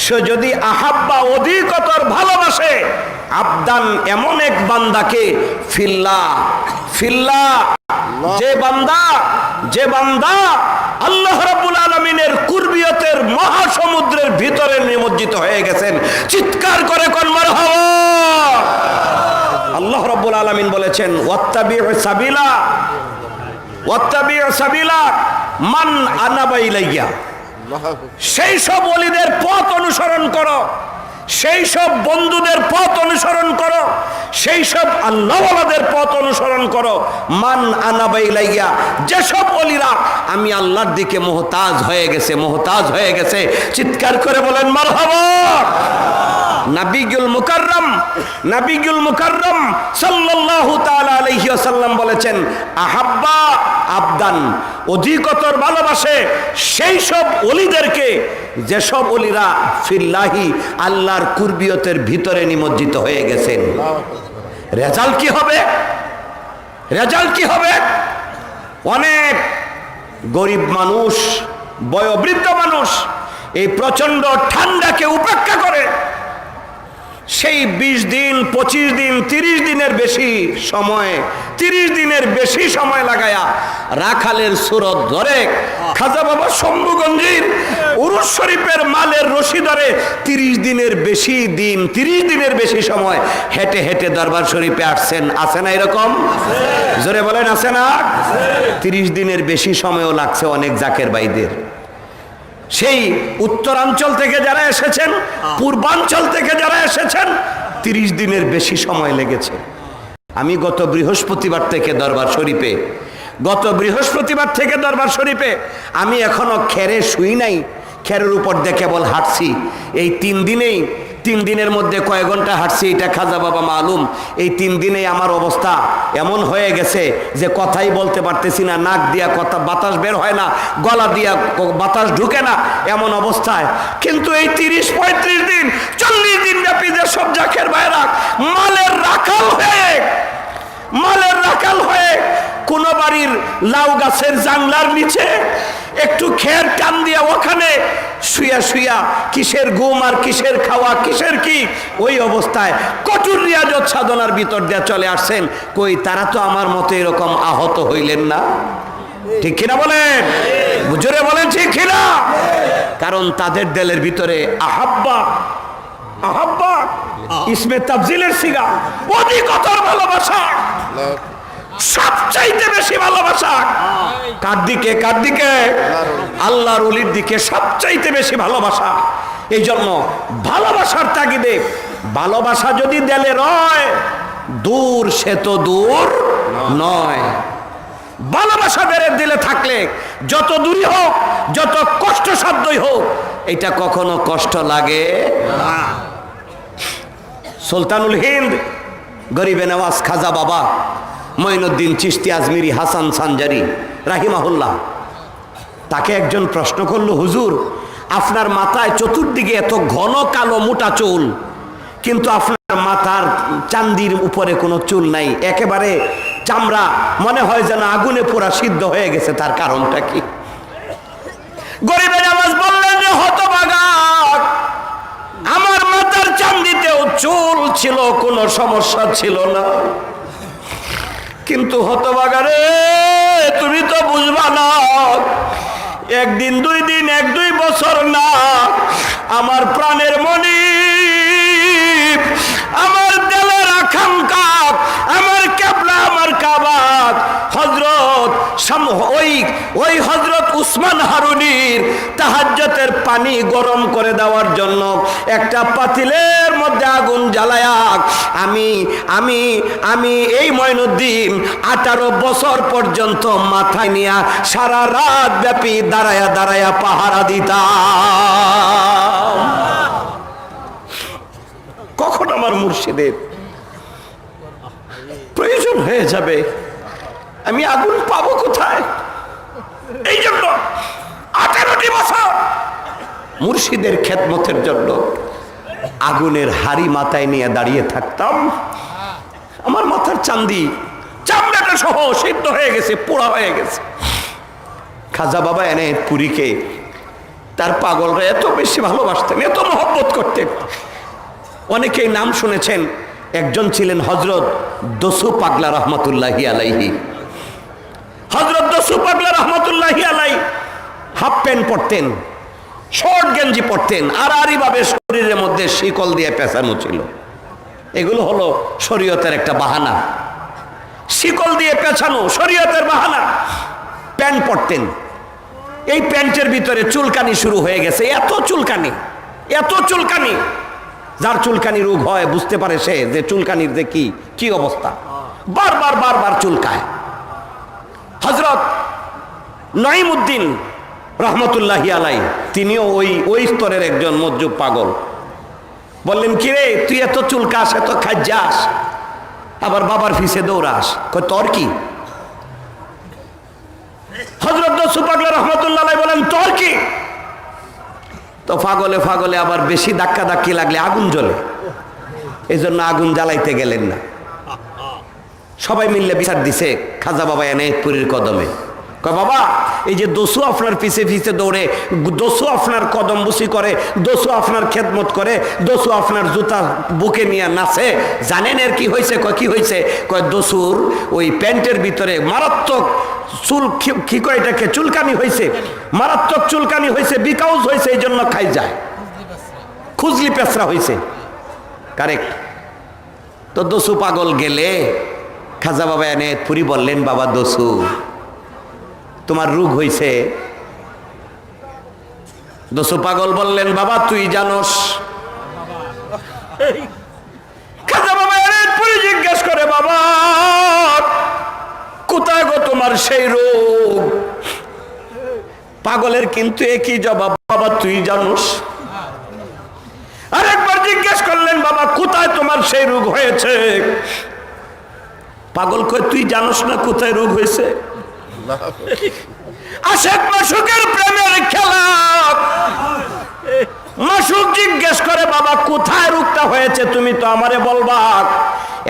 সে যদি আহাব্বা অধিকতর ভালোবাসে আবদান এমন এক বান্দাকে, ফিল্লাহ যে বান্দা আল্লাহ রাব্বুল আলামিনের কুরবিয়তের মহাসমুদ্রের ভিতরে নিমজ্জিত হয়ে গেছেন, চিৎকার করে কোন মারহাবা। আল্লাহ রাব্বুল আলামিন বলেছেন ওয়াত্তাবিউ সাবিলা মান আনাবা ইলাইয়া, সেই সব ওলিদের পথ অনুসরণ করো, সেই সব বন্ধুদের পথ অনুসরণ করো, সেই সব আল্লাহওয়ালাদের পথ অনুসরণ করো। মান আনাবা ইলাইয়া, যেসব ওলিরা আমি আল্লাহর দিকে মুহতাজ হয়ে গেছে, চিৎকার করে বলেন মারহাবা। নাবিয়ুল মুকাররম সাল্লাল্লাহু তাআলা আলাইহি ওয়াসাল্লাম বলেছেন আহাব্বা আবদান, অধিকতর ভালোবাসে সেই সব ওলিদেরকে যেসব ওলিরা ফিল্লাহি আল্লাহর কুরবিয়তের ভিতরে নিমজ্জিত হয়ে গেছেন। রেজাল্ট কি হবে? রেজাল্ট কি হবে? অনেক গরিব মানুষ, বয়োবৃদ্ধ মানুষ এই প্রচন্ড ঠান্ডাকে উপেক্ষা করে সেই 20 দিন 25 দিন 30 দিনের বেশি সময়, 30 দিনের বেশি সময় লাগায়া রাখালের সুরত ধরে খাজা বাবা শম্ভুগঞ্জির উরুস শরীফের মালের রশি ধরে 30 দিনের বেশি দিন, 30 দিনের বেশি সময় হেঁটে হেঁটে দরবার শরীফে আসছেন। আছে না এরকম? জোরে বলেন আছে না? 30 দিনের বেশি সময়ও লাগছে অনেক জাকের ভাইদের। সেই উত্তরাঞ্চল থেকে যারা এসেছেন, পূর্বাঞ্চল থেকে যারা এসেছেন, 30 দিনের বেশি সময় লেগেছে। আমি গত বৃহস্পতিবার থেকে দরবার শরীফে আমি এখনো খেরে শুই নাই, খেরের উপর দিয়ে কেবল হাঁটছি। এই 3 দিনের মধ্যে কয় ঘন্টা হাঁটছি এটা খাজা বাবা মালুম। এই 3 দিনেই আমার অবস্থা এমন হয়ে গেছে যে কথাই বলতে পারতেছি না, নাক দিয়া কথা বাতাস বের হয় না, গলা দিয়া বাতাস ঢুকে না, এমন অবস্থায়। কিন্তু এই 30-35 দিন 40 দিন ব্যাপী যে সব জাকের ভাইরা মালের রাখাল হয়ে কোন বাড়ির লাউ গাছের জানলার নিচে একটু খের টান দিয়া ওখানে শুয়া শুয়া কিসের ঘুম আর কিসের খাওয়া কিসের কি, ওই অবস্থায় কঠোর রিয়াজত সাধনার ভিতর দিয়ে চলে আসছেন। কই তারা তো আমার মতো এরকম আহত হইলেন না? ঠিক কিনা বলেন? জোরে বলেন ঠিক কিনা? কারণ তাদের দিলের ভিতরে আহাব্বা ইসমে তাফজিলের সিগা, অধিকতর ভালোবাসা, সবচাইতে বেশি ভালোবাসা কার দিকে? আল্লাহর ওলির দিকে সবচাইতে বেশি ভালোবাসা। এই জন্য ভালোবাসার তাগিদে, ভালোবাসা যদি দেলে রয় দূর, সে তো দূর নয়। ভালোবাসা বেড়ে দিলে থাকলে যত দূরই হোক, যত কষ্টসাধ্যই হোক, এটা কখনো কষ্ট লাগে না। সুলতানুল হিন্দ গরিবে নওয়াজ খাজা বাবা মঈনুদ্দিন চিশতি আজমিরি হাসান সানজারি রাহিমাহুল্লাহ, তাকে একজন প্রশ্ন করলো, হুজুর আপনার মাথায় চতুর্দিকে এত ঘন কালো মোটা চুল, কিন্তু আপনার মাথার চান্দির উপরে কোনো চুল নাই, একেবারে চামড়া, মনে হয় যেন আগুনে পোড়া সিদ্ধ হয়ে গেছে, তার কারণটা কি? গরিবে নওয়াজ বললেন যে হতভাগা, আমার মাথার চান্দিতেও চুল ছিল, কোনো সমস্যা ছিল না, কিন্তু হতভাগা রে তুমি তো বুঝবা না, 1 দিন 2 দিন 1-2 বছর না, আমার প্রাণের মনি, আমার দিলের আকাঙ্ক্ষা, আমার কেবলা, আমার কাবা হযরত ওই হযরত উসমান হারুনির তাহাজ্জুদের পানি গরম করে দেওয়ার জন্য একটা পাতিলের মধ্যে আগুন জ্বালায়া আমি এই মঈনুদ্দিন 18 বছর পর্যন্ত মাথায় নিয়া সারা রাত ব্যাপী দাঁড়ায়া পাহারা দিতাম। কখন আমার মুর্শিদের প্রয়োজন হয়ে যাবে, আমি আগুন পাবো কোথায়? এই জন্য 18টি বছর মুর্শিদের খেদমতের জন্য আগুনের হাড়ি মাথায় নিয়ে দাঁড়িয়ে থাকতাম। আমার মাথার চামড়াটা সহ সিদ্ধ হয়ে গেছে, পোড়া হয়ে গেছে। খাজা বাবা এনে পুরীকে তার পাগলরা এত বেশি ভালোবাসতেন, এত মহব্বত করতেন। অনেকেই নাম শুনেছেন, একজন ছিলেন হযরত দসু পাগলা রহমতুল্লাহি আলাইহি। হযরত দসু পাগলা রহমতুল্লাহি আলাইহি হাফ প্যান্ট পরতেন, শর্ট গেঞ্জি পরতেন, আর ভাবে শরীরের মধ্যে শিকল দিয়ে পেঁচানো ছিল। এগুলো হলো শরীয়তের একটা বাহানা, শিকল দিয়ে পেঁচানো শরীয়তের বাহানা। প্যান্ট পরতেন, এই প্যান্টের ভিতরে চুলকানি শুরু হয়ে গেছে, এত চুলকানি, যার চুলকানি রোগ হয় বুঝতে পারে সে যে চুলকানির যে কি অবস্থা, বারবার চুলকায়। হযরত নঈমউদ্দিন রহমতুল্লাহি আলাইহি তিনিও ওই স্তরের একজন মজ্জুব পাগল। বললেন, কিরে তুই এত চুলকাস, এত খাজ্জাস, আবার বাবার পিছে দৌড়াস, তোর কি? হযরত দস্যু পাগলা রাহমাতুল্লাহ আলাইহি বলেন তোর কি? তো পাগলে পাগলে আবার বেশি ধাক্কা ধাক্কি লাগলে আগুন জ্বলে, এই জন্য আগুন জ্বালাইতে গেলেন না। সবাই মিললে বিচার দিছে খাজা বাবা এনায়েতপুরীর কদমে। কয় বাবা, এই যে দস্যু আপনার পিছে পিছে দৌড়ে, দস্যু আপনার কদম বুসি করে, দস্যু আপনার খেদমত করে, দস্যু আপনার জুতা বুকে নিয়ে নাচে, জানেন এর কি হয়েছে? কয় কি হয়েছে? কয় দস্যুর ওই প্যান্টের ভিতরে মারাত্মক চুল, কি কয় এটাকে, চুলকানি হয়েছে, মারাত্মক চুলকানি হয়েছে, বিকাউজ হয়েছে, এই জন্য খাই যায়, খুজলি পেঁচড়া হয়েছে। কারেক্ট। তো দস্যু পাগল গেলে খাজা বাবা এনায়েতপুরী বললেন, বাবা দস্যু, তোমার রোগ হয়েছে? দস্যু পাগল বললেন, বাবা তুই জানোস। খাজা বাবা এনায়েতপুরী জিজ্ঞেস করে, বাবা কোথায় গো তোমার সেই রোগ? পাগলের কিন্তু একই জবাব, বাবা তুই জানোস। আরেকবার জিজ্ঞেস করলেন, বাবা কোথায় তোমার সেই রোগ হয়েছে? পাগল কয়, তুই জানোস না কোথায় রোগ হয়েছে? আশেক মাসুকের প্রেমের খেলা। মাসুক জিজ্ঞেস করে, বাবা কোথায় রোগটা হয়েছে তুমি তো আমারে বলবা।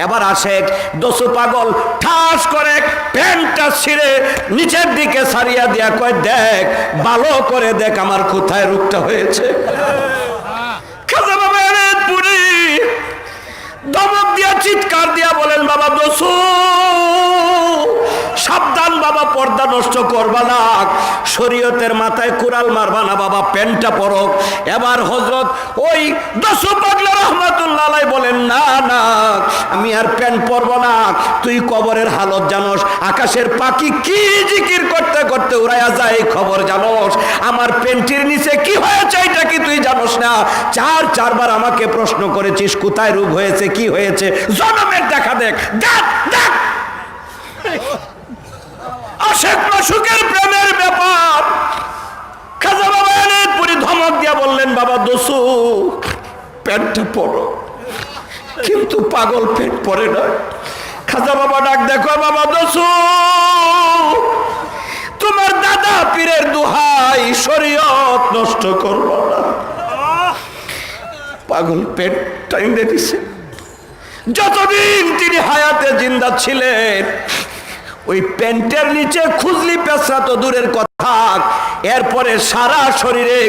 এবার আশেক দস্যু পাগল ঠাস করে প্যান্টটা ছিঁড়ে নিচের দিকে সারিয়া দিয়া কয়, দেখ ভালো করে দেখ আমার কোথায় রোগটা হয়েছে। খাজা বাবা এনায়েতপুরী ধমক দিয়া চিৎকার দিয়া বলেন, বাবা দস্যু সাবধান বাবা, পর্দা নষ্ট করবা না, শরীয়তের মাথায় কুড়াল মারবা না বাবা, প্যান্টটা পরো। এবার হযরত ওই দস্যু পাগলা রাহমাতুল্লাহ আলাইহি বলেন, না না আমি আর প্যান্ট পরবো না, তুই কবরের হালত জানোস, আকাশের পাখি কি জিকির করতে করতে উড়াইয়া যায় এই খবর জানোস, আমার প্যান্টের নিচে কি হয়েছে এটা কি তুই জানোস না? চারবার আমাকে প্রশ্ন করেছিস কোথায় রোগ হয়েছে, কি হয়েছে, জনমের দেখা দেখ, দেখ দেখ। আশেক মাসুকের প্রেমের ব্যাপার। খাজা বাবা এনায়েতপুরী ধমক দিয়া বললেন, বাবা দস্যু প্যান্টটা পরো। কিন্তু পাগল প্যান্ট পরে না। খাজা বাবা ডাক দেখো, বাবা দস্যু তোমার দাদা পীরের দোহাই, শরীয়ত নষ্ট করবো না। পাগল প্যান্ট টাইমে দিছে। যতদিন তিনি হায়াতে জিন্দা ছিলেন ওই প্যান্টের নিচে খুজলি পেঁচড়া তো দূরের কথা, এরপরে সারা শরীরে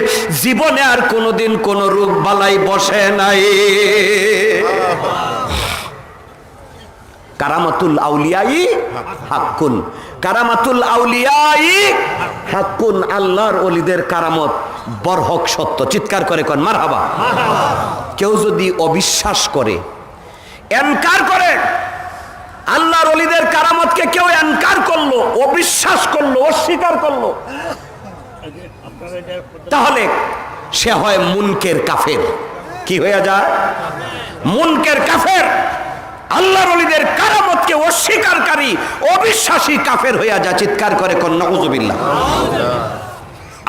জীবনে আর কোনোদিন কোন রোগ বালাই বসে নাই। কারামাতুল আউলিয়াই হাক্কুন, কারামাতুল আউলিয়াই হাক্কুন, আল্লাহর ওলিদের কারামত বরহক সত্য। চিৎকার করে কোন মারহাবা। কেউ যদি অবিশ্বাস করে, এনকার করে, আল্লাহর ওলিদের কারামতকে কেউ এনকার করলো, অবিশ্বাস করলো, অস্বীকার করলো, তাহলে সে হয় মুনকের কাফের। কি হয়ে যায়? মুনকের কাফের। আল্লাহর ওলিদের কারামতকে অস্বীকারী, অবিশ্বাসী কাফের হয়ে যায়। চিৎকার করে কোন নাউযুবিল্লাহ।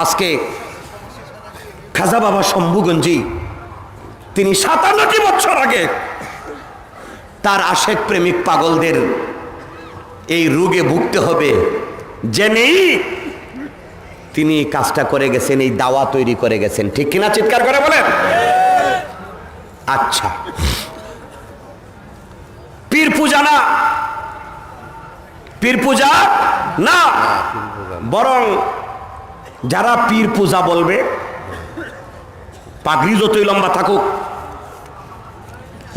আজকে খাজা বাবা শম্ভুগঞ্জি তিনি 57 বছর আগে তার আশেক প্রেমিক পাগলদের এই রোগে ভুগতে হবে জেনেই তিনি কাজটা করে গেছেন, এই দাওয়া তৈরি করে গেছেন। ঠিক কিনা? চিৎকার করে বলেন। আচ্ছা, পীর পূজা না, পীর পূজা না, বরং যারা পীর পূজা বলবে, পাগড়ি যতই লম্বা থাকুক,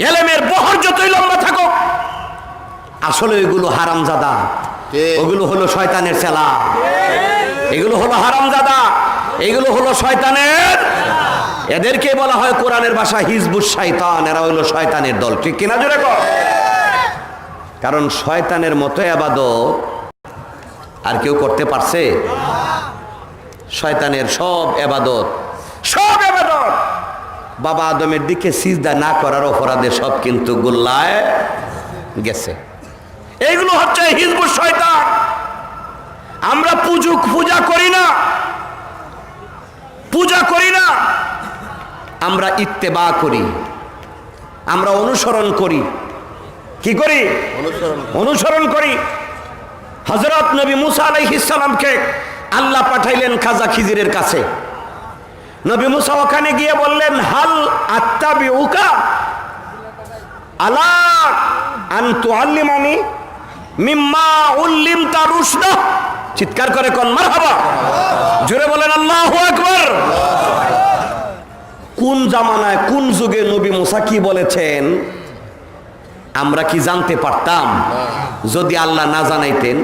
এলেমের বহর যতই লম্বা থাকুক, আসলে ওইগুলো হারামজাদা, ওগুলো হলো শয়তানের চেলা, এগুলো হলো হারামজাদা, এগুলো হলো শয়তানের। এদেরকে বলা হয় কোরআনের ভাষা হিজবুশ শয়তান, এরা হলো শয়তানের দল। ঠিক কিনা জোরে কর? কারণ শয়তানের মতো ইবাদত আর কেউ করতে পারছে? শয়তানের সব ইবাদত, সব ইবাদত বাবা আদমের দিকে সিজদা না করার অপরাধে সব কিন্তু গোল্লায় গেছে। এইগুলো হচ্ছে হিজবুশ শয়তান। আমরা পূজা করি না, পূজা করি না, আমরা ইত্তেবা করি, আমরা অনুসরণ করি। কি করি? অনুসরণ করি। হযরত নবী মুসা আলাইহিস সালামকে আল্লাহ পাঠাইলেন খাজা খিজিরের কাছে। নবী মুসা ওখানে গিয়ে বললেন, হাল আত্তাবিউকা আলা আন তুআল্লিমানি মিম্মা উল্লিমতা রুশদা। চিৎকার করে কোন মারহাবা, জোরে বলেন আল্লাহু আকবার। কোন জামানায় কোন যুগে নবী মুসা কি বলেছেন আমরা কি জানতে পারতাম যদি আল্লাহ না জানাইতেন?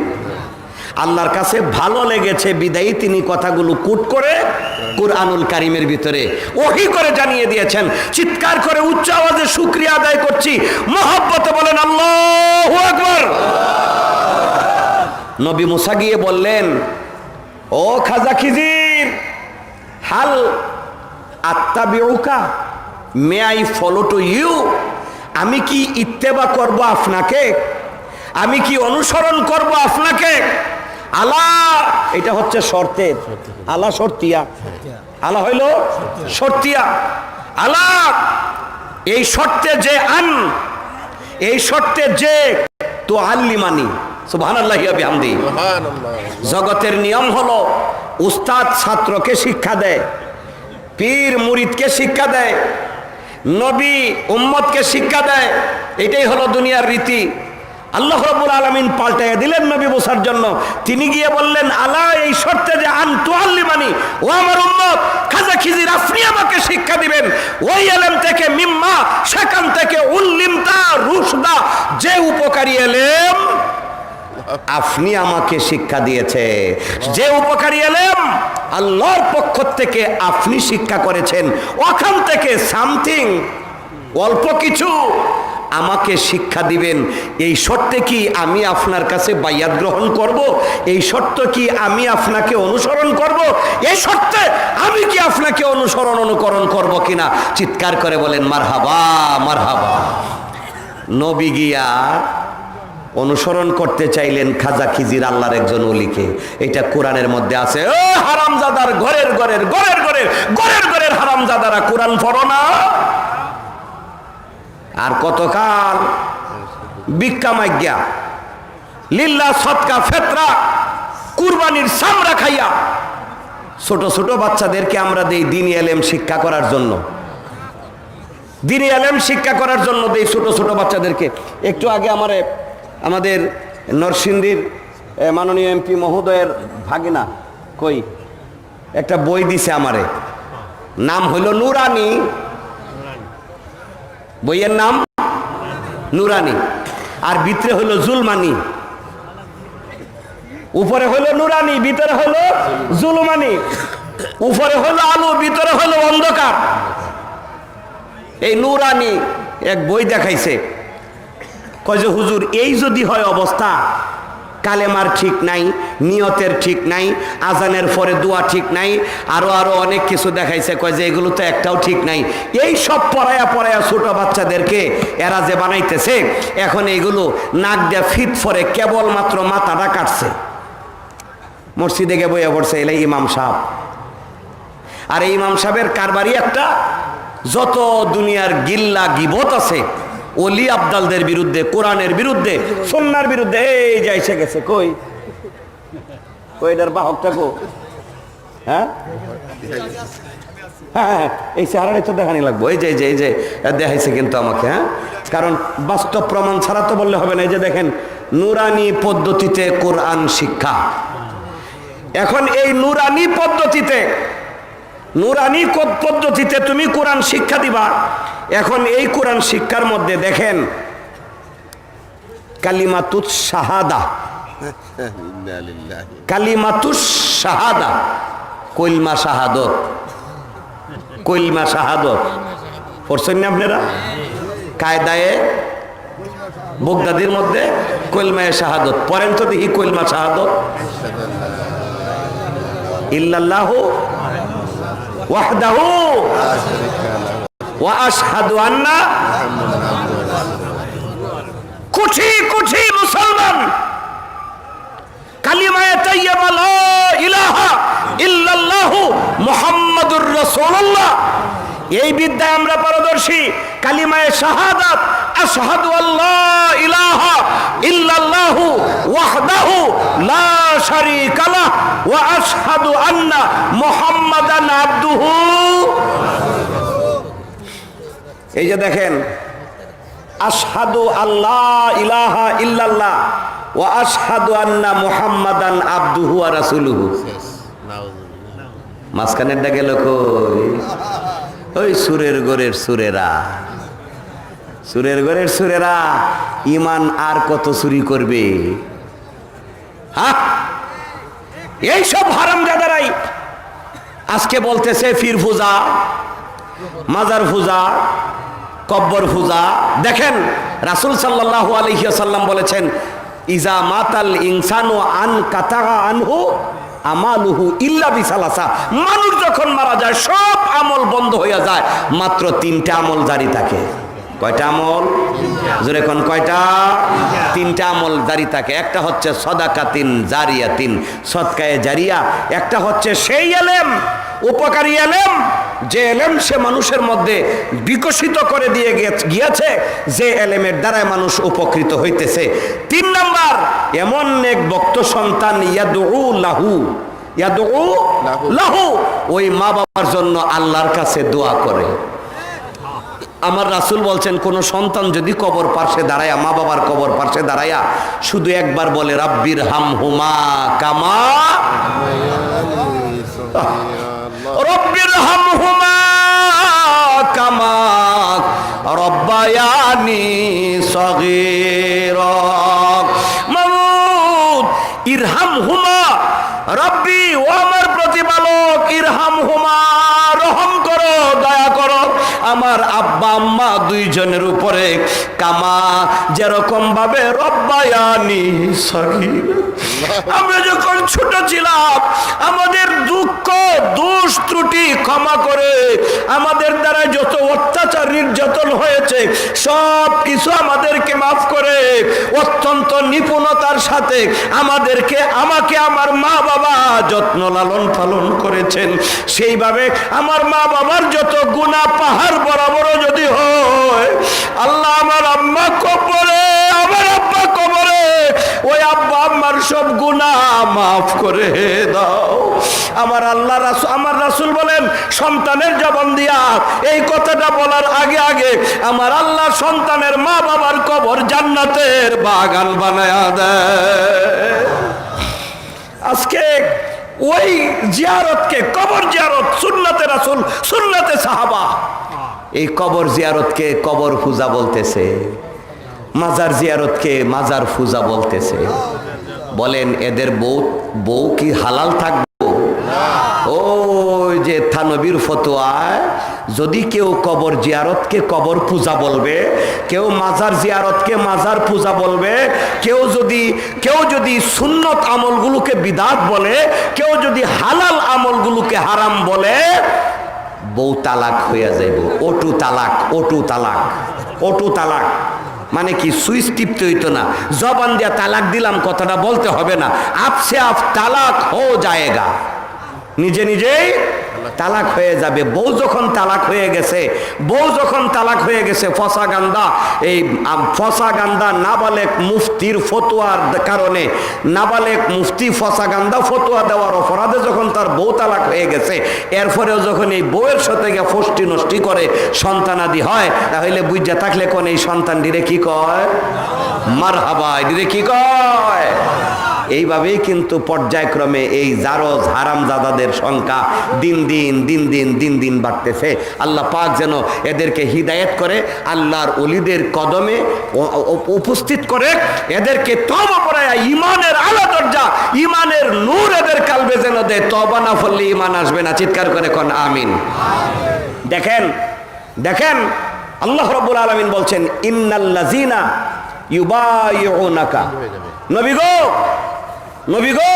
আল্লাহর কাছে ভালো লেগেছে বিদায়ী তিনি কথাগুলো কুট করে কুরআনুল কারীমের ভিতরে ওহী করে জানিয়ে দিয়েছেন। চিৎকার করে উচ্চ আওয়াজে শুকরিয়া আদায় করছি, মহব্বতে বলেন আল্লাহু আকবার। নবী মুসা গিয়ে বললেন, ও খাজা খিজির, হাল আত্তাবিউকা, may I follow to you, আমি কি ইত্তেবা করব আপনাকে, আমি কি অনুসরণ করব আপনাকে? আলা, এটা হচ্ছে শর্তের, আলা শর্তিয়া, আলা হইল শর্তিয়া। আলা, এই শর্তে যে আন, এই শর্তে যে তো আল্লিমানি, সুবহানাল্লাহি ওয়া বিহামদিহি। জগতের নিয়ম হলো উস্তাদ ছাত্রকে শিক্ষা দেয়, পীর মুরিদকে শিক্ষা দেয়, নবী উম্মতকে শিক্ষা দেয়, এটাই হলো দুনিয়ার রীতি। আল্লাহ রাব্বুল আলামিন পাল্টাইয়া দিলেন নবী মুসার জন্য। তিনি গিয়ে বললেন, আলা, এই শর্তে যে আন তুআল্লিমানি, ও আমার উম্মত খাজা খিজির আপনি আমাকে শিক্ষা দিবেন ওই ইলম থেকে, মিম্মা, সেখান থেকে, উল্লিমতা রুশদা, যে উপকারী ইলম আপনি আমাকে শিক্ষা দিয়েছে, যে উপকারী ইলম আল্লাহর পক্ষ থেকে আপনি শিক্ষা করেছেন, ওখান থেকে সামথিং, অল্প কিছু আমাকে শিক্ষা দিবেন। এই শর্তে কি আমি আপনার কাছে বাইয়াত গ্রহণ করব? এই শর্ত কি আমি আপনাকে অনুসরণ করব? এই শর্তে আমি কি আপনাকে অনুকরণ করব কিনা? চিৎকার করে বলেন মারহাবা, মারহাবা। নবী গিয়া অনুসরণ করতে চাইলেন খাজা খিজির আল্লাহর একজন ওলিকে। এটা কোরআনের মধ্যে আছে। ও হারামজাদার, ঘরের ঘরের ঘরের ঘরের ঘরের ঘরের হারামজাদারা, কোরআন পড়ো না? আর কতকাল ভিক্ষা মাইগা, লিল্লাহ সদকা ফেতরা, কুরবানির চামড়া খাইয়া ছোট ছোট বাচ্চাদেরকে আমরা দেই দ্বীনি ইলম শিক্ষা করার জন্য, দ্বীনি ইলম শিক্ষা করার জন্য দেই ছোট ছোট বাচ্চাদেরকে। একটু আগে আমাদের নরসিংদীর মাননীয় এমপি মহোদয়ের ভাগিনা কই একটা বই দিছে আমারে, নাম হইল নুরানি, বইয়ের নাম নুরানি, আর ভিতরে হইল জুলমানি। উপরে হইল নুরানি, ভিতরে হইল জুলমানি। উপরে হইল আলো, ভিতরে হইল অন্ধকার। এই নুরানি এক বই দেখাইছে, কয় যে হুজুর এই যদি হয় অবস্থা, কালেমার ঠিক নাই, নিয়তের ঠিক নাই, আজানের পরে দোয়া ঠিক নাই, আরো অনেক কিছু দেখাইছে, কয় যে এগুলো তো একটাও ঠিক নাই। এই সব পড়ায়া ছোট বাচ্চাদেরকে এরা যে বানাইতেছে, এখন এগুলো নাক দিয়ে ফিট ফরে কেবলমাত্র মাথাটা কাটছে, মসজিদে গিয়ে বইয়া পড়ছে, এলে ইমাম সাহেব। আর এই ইমাম সাহেবের কারবারই একটা, যত দুনিয়ার গিল্লা গিবত আছে ওলি আবদালদের বিরুদ্ধে, কোরআনের বিরুদ্ধে, সুন্নাহর বিরুদ্ধে, এই যে এসে গেছে। কই এটার বাহকটা কো? হ্যাঁ হ্যাঁ, এই চেহারাটাই তো দেখানি লাগবো। এই যে দেখাইছে কিন্তু আমাকে, হ্যাঁ, কারণ বাস্তব প্রমাণ ছাড়া তো বললে হবে না। এই যে দেখেন, নুরানি পদ্ধতিতে কোরআন শিক্ষা। এখন এই নুরানি পদ্ধতিতে তুমি কোরআন শিক্ষা দিবা। এখন এই কোরআন শিক্ষার মধ্যে দেখেন কালিমাতুস শাহাদা, কালিমাতুস শাহাদা, কলমা শাহাদত, কলমা শাহাদত পড়ছেন না আপনারা? কায়দায়ে বগদাদির মধ্যে কলমায়ে শাহাদত পড়েন তো দেখি। কলমা শাহাদত, ইল্লাল্লাহু ওয়াহদাহু ওয়া আশহাদু আন্না, কোটি কোটি মুসলমান কালিমায়ে তাইয়্যিবা লা ইলাহা ইল্লাল্লাহু মুহাম্মাদুর রাসূলুল্লাহ, এই বিদ্যায় আমরা পারদর্শী। বসি কালিমায়ে শাহাদাত আশহাদু আল্লা ইলাহা ইল্লাল্লাহু ওয়াহদাহু লা শারীকা লাহ ওয়া আশহাদু আন্না মুহাম্মাদান আবদুহু। এই যে দেখেন, আশহাদু আল্লা ইলাহা ইল্লাল্লাহ ওয়া আশহাদু আন্না মুহাম্মাদান আবদুহু ওয়া রাসূলুহু। মাঝখানেরটা গেল কই? ওই সুরের ঘরের সুরেরা, সুরের ঘরের সুরেরা ইমান আর কত চুরি করবে? হ্যাঁ, এইসব হারামজাদারাই আজকে বলতেছে ফির পূজা, মাজার পূজা, কব্বর পূজা। দেখেন রাসূল সাল্লাল্লাহু আলাইহি ওয়াসাল্লাম বলেছেন, ইজা মাতাল ইনসানু আন কাতা আনহু আমালুহু ইল্লা বিসালাসা। মানুষ যখন মারা যায় সব আমল বন্ধ হয়ে যায়, মাত্র তিনটা আমল জারি থাকে। কয়টা আমল? জোরে কোন কয়টা? তিনটা আমল জারি থাকে। একটা হচ্ছে সদাকাতিন জারিয়াতিন, সদকায়ে জারিয়া। একটা হচ্ছে সেই এলেম, উপকারী এলেম, যে এলেম সে মানুষের মধ্যে বিকশিত করে দিয়ে গিয়েছে, যে এলেমের দ্বারায় মানুষ উপকৃত হইতেছে। 3 নাম্বার, এমন এক ভক্ত সন্তান ইয়াদউ লাহু, ইয়াদউ লাহু, ওই মা বাবার জন্য আল্লাহর কাছে দোয়া করে। আমার রাসূল বলছেন, কোন সন্তান যদি কবর পাশে দাঁড়ায়া, মা বাবার কবর পাশে দাঁড়ায়া শুধু একবার বলে রাব্বির হামহুমা কামা, রব্বির হামহুমা কামা রব্বায়ানি সগীরা, মাবুদ ইরহামহুমা রব্বি, ও আমার প্রতিপালক, ইরহামহুমা, রহম করো, দয়া করো আমার আব্বা আম্মা দুইজনের উপরে, কামা, যেরকম ভাবে রব্বায়ানি সগীরা। আমরা যখন ছোট ছিলাম আমাদের দুঃখ দোষ ত্রুটি ক্ষমা করে, আমাদের দ্বারা যত অত্যাচার নির্যাতন হয়েছে সব কিছু আমাদেরকে মাফ করে, অত্যন্ত নিপুণতার সাথে আমাদেরকে, আমাকে আমার মা বাবা যত্ন লালন পালন করেছেন। সেইভাবে আমার মা বাবার যত গুনাহ পাহাড় বরাবর যদি হয়, আল্লাহ আমার আম্মা কবরে, আমার আব্বা কবরে, ওই আব্বা আম্মার সব গুনাহ মাফ করে দাও। আমার আল্লাহ রাসূল, আমার রাসূল বলেন, সন্তানের জবান দিয়া এই কথাটা বলার আগে আগে আমার আল্লাহ সন্তানের মা বাবার কবর জান্নাতের বাগান বানায়া দেয়। আজকে ওই জিয়ারতকে, কবর জিয়ারত, সুন্নতে রাসূল, সুন্নতে সাহাবা, এই কবর জিয়ারতকে কবর পূজা বলতেছে, মাজার জিয়ারতকে মাজার পূজা বলতেছে। বলেন এদের বউ কি হালাল থাকবে? ওই যে থানবীর ফতোয়ায় যদি কেউ কবর জিয়ারতকে কবর পূজা বলবে, কেউ মাজার জিয়ারতকে মাজার পূজা বলবে, কেউ যদি সুন্নত আমলগুলোকে বিদআত বলে, কেউ যদি হালাল আমলগুলোকে হারাম বলে, বউ তালাক হয়ে যাইব। ওটু তালাক, ওটু তালাক, ওটু তালাক মানে কি? সুইচ টিপতে হইতো না, জবান দিয়া তালাক দিলাম কথাটা বলতে হবে না, আপসে আপ তালাক হো যায়গা, নিজে নিজেই তালাক হয়ে যাবে। বউ যখন তালাক হয়ে গেছে, বউ যখন তালাক হয়ে গেছে, ফসা গান্দা, এই ফসা গান্দা নাবালেক মুফতির ফতোয়ার কারণে, নাবালেক মুফতি ফসা গান্দা ফতোয়া দেওয়ার অপরাধে যখন তার বউ তালাক হয়ে গেছে, এরপরেও যখন এই বউয়ের সাথে গিয়ে ফষ্টি নষ্টি করে সন্তানাদি হয়, তাহলে বুঝা থাকলে কোন এই সন্তান ডিরে কি কয়? মারহাবা, ডিরে কি কয়? এইভাবেই কিন্তু পর্যায়ক্রমে এই জারজ হারামজাদাদের সংখ্যা দিন দিন বাড়তেছে। আল্লাহ পাক যেন এদেরকে হিদায়াত করে, আল্লাহর ওলিদের কদমে উপস্থিত করে, এদেরকে তওবা পড়ায়া ঈমানের আলা দরজা, ঈমানের নূর এদের কালবে যেন দেয়। তওবা না করলে ঈমান আসবে না। চিৎকার করে কোন আমিন। দেখেন দেখেন আল্লাহ রাব্বুল আলামিন বলছেন, ইন্নাল্লাযিনা ইউবাইউনাকা, নবী গো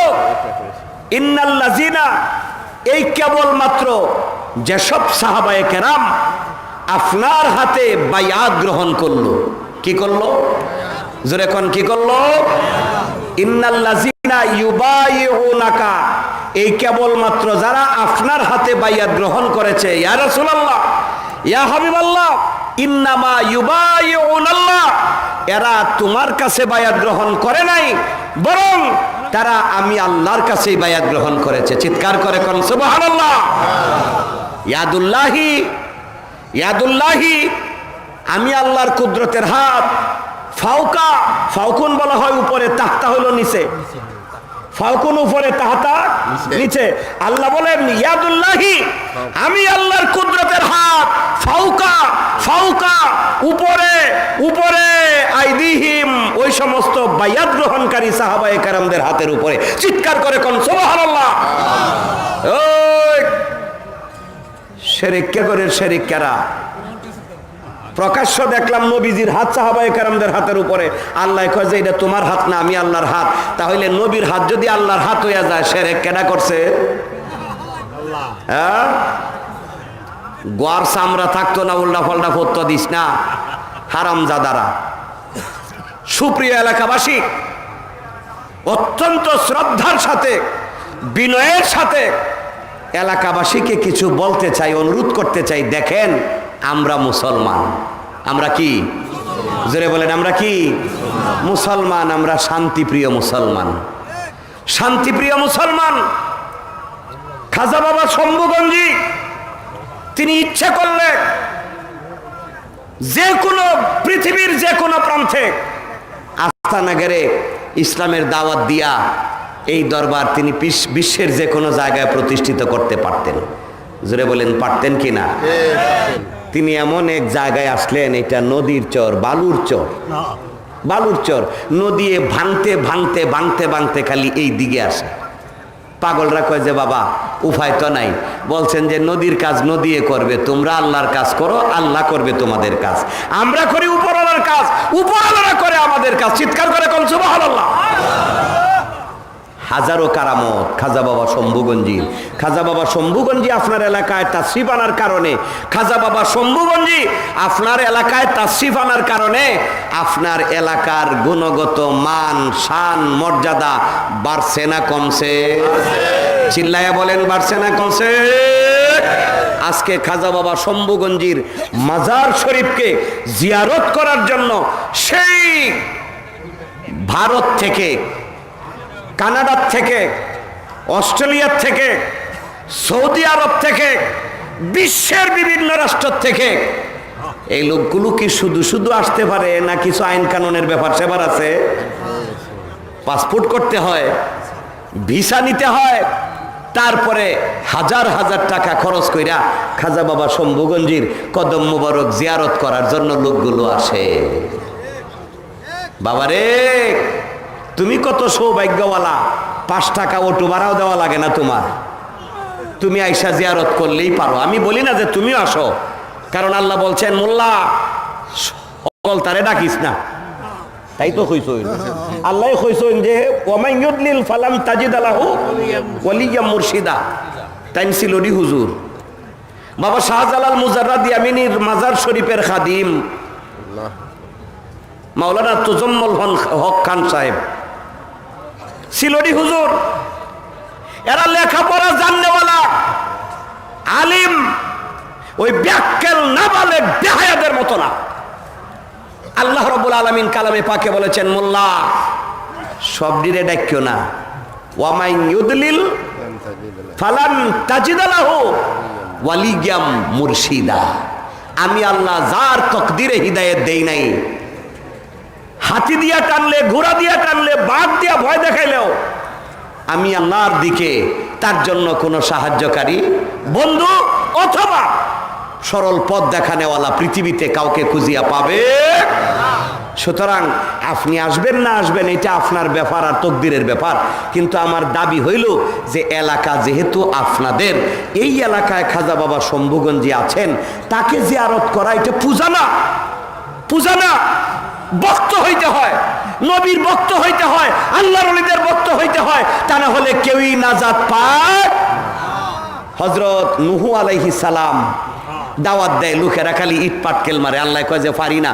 ইন্নাল্লাযিনা, এই কেবলমাত্র যেসব সাহাবায়ে কেরাম আপনার হাতে বায়াত গ্রহণ করলো। কি করলো? জোরে কোন কি করলো? ইন্নাল্লাযিনা ইউবাইউনাকা, এই কেবলমাত্র যারা আপনার হাতে বায়াত গ্রহণ করেছে। ইয়া রাসূলুল্লাহ, ইয়া হাবিবাল্লাহ ইন্নামা ইউবাইউনাল্লাহ, এরা তোমার কাছে বায়াত গ্রহণ করে নাই, বরং তারা আমি আল্লাহর কাছেই বায়াত গ্রহণ করেছে। চিৎকার করে কোন সুবহানাল্লাহ। ইয়াদুল্লাহি, ইয়াদুল্লাহি, আমি আল্লাহর কুদরতের হাত, ফাওকা, ফাওকুন বলা হয় উপরে, তাহতা হলো নিচে, ফাওকুন উপরে, তাহতা নিচে। আল্লাহ বলেন ইয়াদুল্লাহি, আমি আল্লাহর কুদরতের হাত, ফাওকা, ফাওকা উপরে, উপরে, আইদিহিম, ওই সমস্ত বায়াত গ্রহণকারী সাহাবায়ে কেরামদের হাতের উপরে। চিৎকার করে কোন সুবহানাল্লাহ। ওই শিরক কে করে, শিরক কারা? প্রকাশ্য দেখলাম নবীজির হাত সাহাবায়ে কেরামদের হাতের উপরে, আল্লাহ কয় যে এটা তোমার হাত না, আমি আল্লাহর হাত। তাহলে নবীর হাত যদি আল্লাহর হাত হইয়া যায়, শিরক কেডা করছে? হ্যাঁ, গোয়ার চামড়া থাকতো না, উল্টা পাল্টা ফত্ত দিস না হারামজাদারা। সুপ্রিয় এলাকাবাসী, অত্যন্ত শ্রদ্ধার সাথে, বিনয়ের সাথে এলাকাবাসীকে কিছু বলতে চাই, অনুরোধ করতে চাই। দেখেন, আমরা মুসলমান। আমরা কি? জোরে বলেন, আমরা কি? মুসলমান। আমরা শান্তিপ্রিয় মুসলমান, শান্তিপ্রিয় মুসলমান। খাজা বাবা শম্ভুগঞ্জি তিনি ইচ্ছা করলে যে কোনো পৃথিবীর যে কোনো প্রান্তে আস্তানাগারে ইসলামের দাওয়াত দিয়া এই দরবার তিনি বিশ্বের যে কোনো জায়গায় প্রতিষ্ঠিত করতে পারতেন। জোরে বলেন, পারতেন কি না? তিনি এমন এক জায়গায় আসলেন, এটা নদীর চর, বালুর চর, বালুর চর। নদী ভাঙতে ভাঙতে ভাঙতে ভাঙতে খালি এই দিকে আসে। পাগলরা কয় যে বাবা উপায় তো নাই। বলছেন যে নদীর কাজ নদী করবে, তোমরা আল্লাহর কাজ করো, আল্লাহ করবে তোমাদের কাজ। আমরা করি উপরওয়ালার কাজ, উপরওয়ালারা করে আমাদের কাজ। চিৎকার করে কোন সুবহানাল্লাহ। হাজারো কারামত খাজা বাবা শম্ভুগঞ্জি। খাজা বাবা শম্ভুগঞ্জি আপনার এলাকায় তাশরিফ আনার কারণে, খাজা বাবা শম্ভুগঞ্জি আপনার এলাকায় তাশরিফ আনার কারণে আপনার এলাকার গুণগত মান, শান, মর্যাদা বাড়ছে না কমছে? চিল্লায়া বলেন, বাড়ছে না কমছে? আজকে খাজা বাবা শম্ভুগঞ্জির মাজার শরীফকে জিয়ারত করার জন্য সেই ভারত থেকে, কানাডার থেকে, অস্ট্রেলিয়ার থেকে, সৌদি আরব থেকে, বিশ্বের বিভিন্ন রাষ্ট্র থেকে এই লোকগুলো কি শুধু শুধু আসতে পারে না কিছু আইন কানুনের ব্যাপার সেবার আছে? পাসপোর্ট করতে হয়, ভিসা নিতে হয়, তারপরে হাজার হাজার টাকা খরচ কইরা খাজা বাবা শম্ভুগঞ্জির কদম মুবারক জিয়ারত করার জন্য লোকগুলো আসে। বাবারে, তুমি কত সৌভাগ্যওয়ালা, 5 টাকা অটো ভাড়াও দেওয়া লাগে না তোমার, তুমি আইসা জিয়ারত করলেই পারো। আমি বলি না যে তুমিও আসো, কারণ আল্লাহ বলছেন মোল্লা সকল তারে ডাকিস না, তাই তো কইছেন আল্লাহ, কইছেন যে ওয়ামান ইউদলিল ফালাম তাজিদ লাহু ওয়ালিয়াম মুরশিদা। তাইনসিলরি হুজুর বাবা শাহজালাল মুজাররাদ ইয়ামিনীর মাজার শরীফের খাদিম মাওলানা তোজম্মল হক খান সাহেব, সিলরি হুজুর, এরা লেখাপড়া জাননেওয়ালা আলিম, ওই ব্যাক্কেল নাবালেগ বেহায়াদের মতো না। আল্লাহ রাব্বুল আলামিন কালামে পাকে বলেছেন, মোল্লা সব দিরে ডাকিও না, ওয়ামাই ইউদলিল ফালান তাজিদ লাহু ওয়ালিয়াম মুরশিদা। আমি আল্লাহ যার তকদিরে হিদায়াত দেই নাই, হাতি দিয়া টানলে, ঘোড়া দিয়া টানলে, বাঘ দিয়া ভয় দেখাইলেও আমি আল্লাহর দিকে তার জন্য কোনো সাহায্যকারী বন্ধু অথবা সরল পথ দেখানেওয়ালা পৃথিবীতে কাউকে খুঁজিয়া পাবে। সুতরাং আপনি আসবেন না আসবেন এটা আপনার ব্যাপার আর তকদিরের ব্যাপার, কিন্তু আমার দাবি হইল যে এলাকা যেহেতু আপনাদের, এই এলাকায় খাজা বাবা শম্ভুগঞ্জি আছেন, তাকে জিয়ারত করা এটা পূজা না, পূজা না। ভক্ত হইতে হয়, নবীর ভক্ত হইতে হয়, আল্লাহর ওলিদের ভক্ত হইতে হয়, তা না হলে কেউই নাজাত পায়। হযরত নূহ আলাইহিস সালাম দাওয়াত দেয়, লোকেরা খালি ইট পাটকেল মারে। আল্লাহ কয় যে পারি না,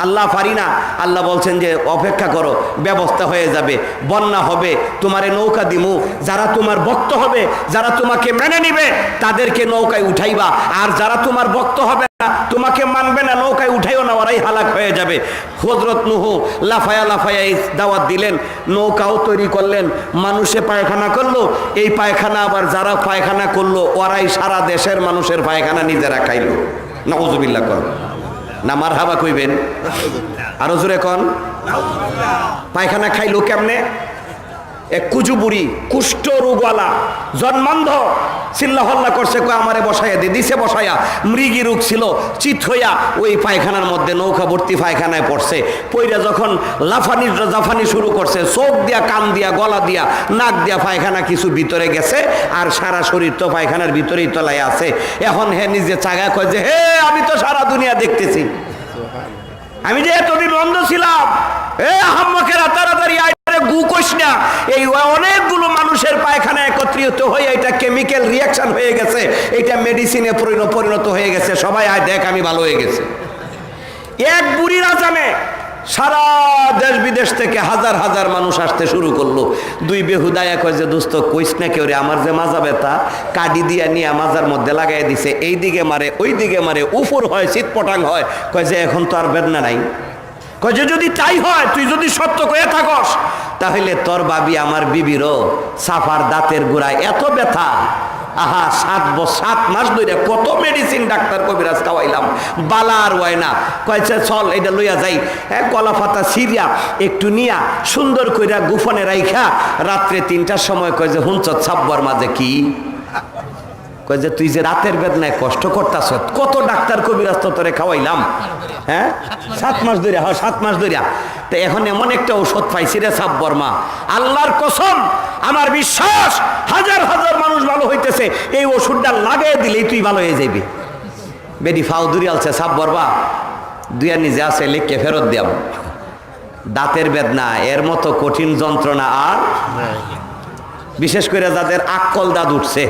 আল্লাহ পারি না। আল্লাহ বলছেন যে অপেক্ষা করো, ব্যবস্থা হয়ে যাবে, বন্যা হবে, তোমারে নৌকা দিমু, যারা তোমার ভক্ত হবে, যারা তোমাকে মেনে নিবে তাদেরকে নৌকায় উঠাইবা, আর যারা তোমার ভক্ত হবে তোমাকে মানবে না, নৌকায় উঠাইও না, ওরাই হালাক হয়ে যাবে। হযরত নূহ লাফায়া লাফায়া এই দাওয়াত দিলেন, নৌকাও তৈরি করলেন, মানুষে পায়খানা করলো, এই পায়খানা আবার যারা পায়খানা করলো ওরাই সারা দেশের মানুষের পায়খানা নিজেরা খাইলো। নাউজুবিল্লাহ কর না, মারহাবা কইবেন আরো জোরে কন। পায়খানা খাইলো কেমনে? এক কুজু বুড়ি কুষ্ঠ রোগওয়ালা জন্মান্ধ চিল্লা হল্লা করছে, কয় আমারে বসাইয়া দিছে, বসাইয়া মৃগী রোগ ছিল, চিত হইয়া ওই পায়খানার মধ্যে নৌকা ভর্তি পায়খানায় পড়ছে। পইরা যখন জাফানি শুরু করছে, চোখ দিয়া, কান দিয়া, গলা দিয়া, নাক দিয়া পায়খানা কিছু ভিতরে গেছে, আর সারা শরীর তো পায়খানার ভিতরেই তলায় আছে। এখন হে নিজে চাগা কয় যে হে আমি তো সারা দুনিয়া দেখতেছি, আমি যে এতদিন অন্ধ ছিলাম, এ আহাম্মকেরা তাড়াতাড়ি গু কইস না, এই অনেকগুলো মানুষের পায়খানা একত্রিত হয়ে এটা কেমিক্যাল রিয়াকশন হয়ে গেছে, এটা মেডিসিনে পরিণত হয়ে গেছে, সবাই আয় দেখ আমি ভালো হয়ে গেছে। এক বুড়ির আজানে সারা দেশ বিদেশ থেকে হাজার হাজার মানুষ আসতে শুরু করলো। দুই বেহুদায়া কয় যে দোস্ত কইস না কেউ রে, আমার যে মাজা ব্যথা কাডি দিয়া নিয়ে মাজার মধ্যে লাগাই দিছে, এই দিকে মারে ওই দিকে মারে, উফুর হয় চিৎপটাং হয়। কয় যে এখন তো আর বেদনা নাই। কয় যে যদি তাই হয়, তুই যদি সত্য কয়ে থাকস, তাহলে তোর ভাবি আমার বিবিরও সাফার দাঁতের গোড়ায় এত ব্যথা, আহা 7 মাস ধরে কত মেডিসিন ডাক্তার কবিরাজ খাওয়াইলাম, বালা আর হয় না। কয়েছে চল এটা লইয়া যাই, কলা পাতা সিরিয়া একটু নিয়া সুন্দর কইরা গুফনে রাইখা রাত্রে 3টার সময় কয় যে হুঞ্চত সাব্বর মাঝে কি কয় যে তুই যে রাতের বেদনায় কষ্ট করতাছ, কত ডাক্তার কবিরাজ তো তোরে খাওয়াইলাম, হ্যাঁ 7 মাস ধরে, হ্যাঁ 7 মাস ধরে, তো এখন এমন একটা ঔষধ পাইছি রে সাব্বর মা, আল্লাহর কসম আমার বিশ্বাস হাজার হাজার মানুষ ভালো হইতেছে, এই ওষুধটা লাগাই দিলেই তুই ভালো হয়ে যাবি। বেডি ফাউদুরি আলছে সাব্বর বা দুইয়া নিজে আছে লিখকে ফেরত দিয়াম। দাঁতের বেদনা এর মতো কঠিন যন্ত্রণা আর বিশেষ করে যাদের আক্কল দাঁত উঠছে।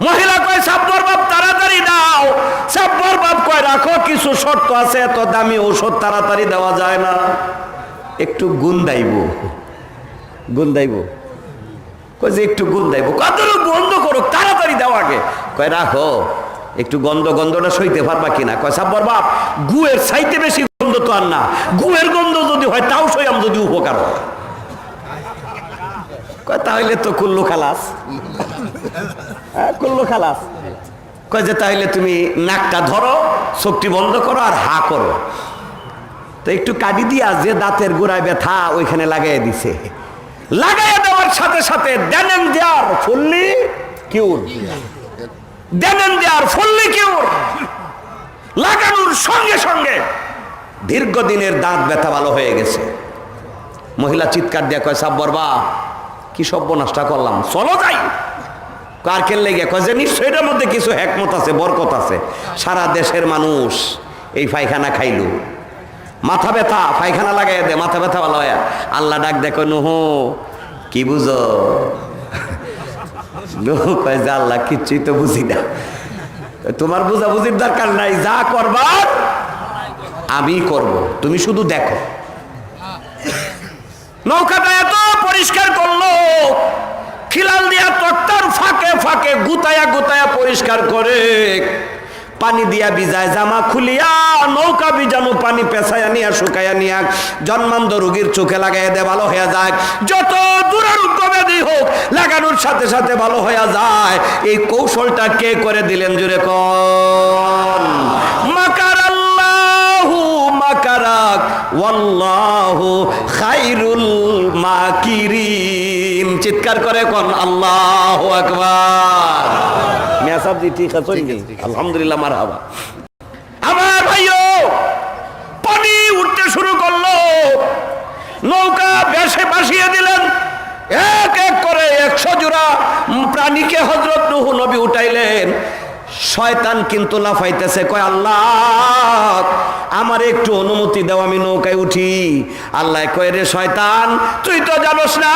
মহিলা কয় সাব্বর বাপ তাড়াতাড়ি দাও, সাব্বর বাপ কয় রাখো কিছু শর্ত আছে, এত দামি ঔষধ তাড়াতাড়ি দেওয়া যায় না, একটু গুণ দাইব কয় যে একটু গুণ দাইব, কত বন্ধ করুক তাড়াতাড়ি দেওয়া আগে। কয় রাখো একটু গন্ধটা সইতে পারবা কিনা। কয় সাব্বর বাপ গুয়ের চাইতে বেশি গন্ধ তো আর না, গুয়ের গন্ধ যদি হয় তাও সইয়াম যদি উপকার হয়। কয় তাহলে তো কুল্লু খালাস, কুল্লু খালাস। কয় যে তাহলে তুমি নাকটা ধরো, চোখটি বন্ধ করো আর হা করো। তো একটু কাটি দিয়া যে দাঁতের গোড়ায় ব্যথা ওইখানে লাগাই দিছে, লাগাই দেওয়ার সাথে সাথে দেনেন দেয়ার ফুললি কিউর, দেনেন দেয়ার ফুললি কিউর, লাগানোর সঙ্গে সঙ্গে দীর্ঘদিনের দাঁত ব্যথা ভালো হয়ে গেছে। মহিলা চিৎকার দিয়া কয় সাব্বর বা কি সর্বনাশটা করলাম, চলো যাই। কার কেলে গে কয় যে নিশ্চয় এটার মধ্যে কিছু হেকমত আছে, বরকত আছে, সারা দেশের মানুষ এই পায়খানা খাইল, মাথা ব্যথা পায়খানা লাগাই দে, মাথা ব্যথা ভালো হয়। আল্লাহ ডাক দেখো নুহ কি বুঝো, নুহ কয় যে আল্লাহ কিচ্ছুই তো বুঝি না, তোমার বুঝাবুঝির দরকার নাই, যা করবার আমি করব, তুমি শুধু দেখো। নৌকাটা এত পরিষ্কার করলো, খিলাল দিয়া তক্তার ফাঁকে ফাঁকে গুতায়া গুতায়া পরিষ্কার করে, পানি দিয়া ভিজায় জামা খুলিয়া নৌকা ভিজানো পানি পেছায়া নিয়া শুকাইয়া নিয়া জন্মান্ধ রোগীর চোখে লাগাইয়া দে, ভালো হয়ে যায়। যত দুরারোগ্য ব্যাধি হোক লাগানোর সাথে সাথে ভালো হয়ে যায়। এই কৌশলটা কে করে দিলেন জোরে কোন? মাকারাল্লাহু মাকারাক ওয়াল্লাহু খায়রুল মাকিরিন। চিৎকার করে কোন আল্লাহু আকবার। মিয়া সাহেব জি ঠিক আছে, আলহামদুলিল্লাহ মারহাবা। আমার ভাইও পানি উঠতে শুরু করলো, নৌকা বেশে ভাসিয়ে দিলেন, এক এক করে 100 জোড়া প্রাণীকে হযরত নূহ নবী উঠাইলেন। শয়তান কিন্তু লাফাইতেছে, কয় আল্লাহ আমার একটু অনুমতি দাও আমি নৌকায় উঠি। আল্লাহ কয় রে শয়তান তুই তো জানোস না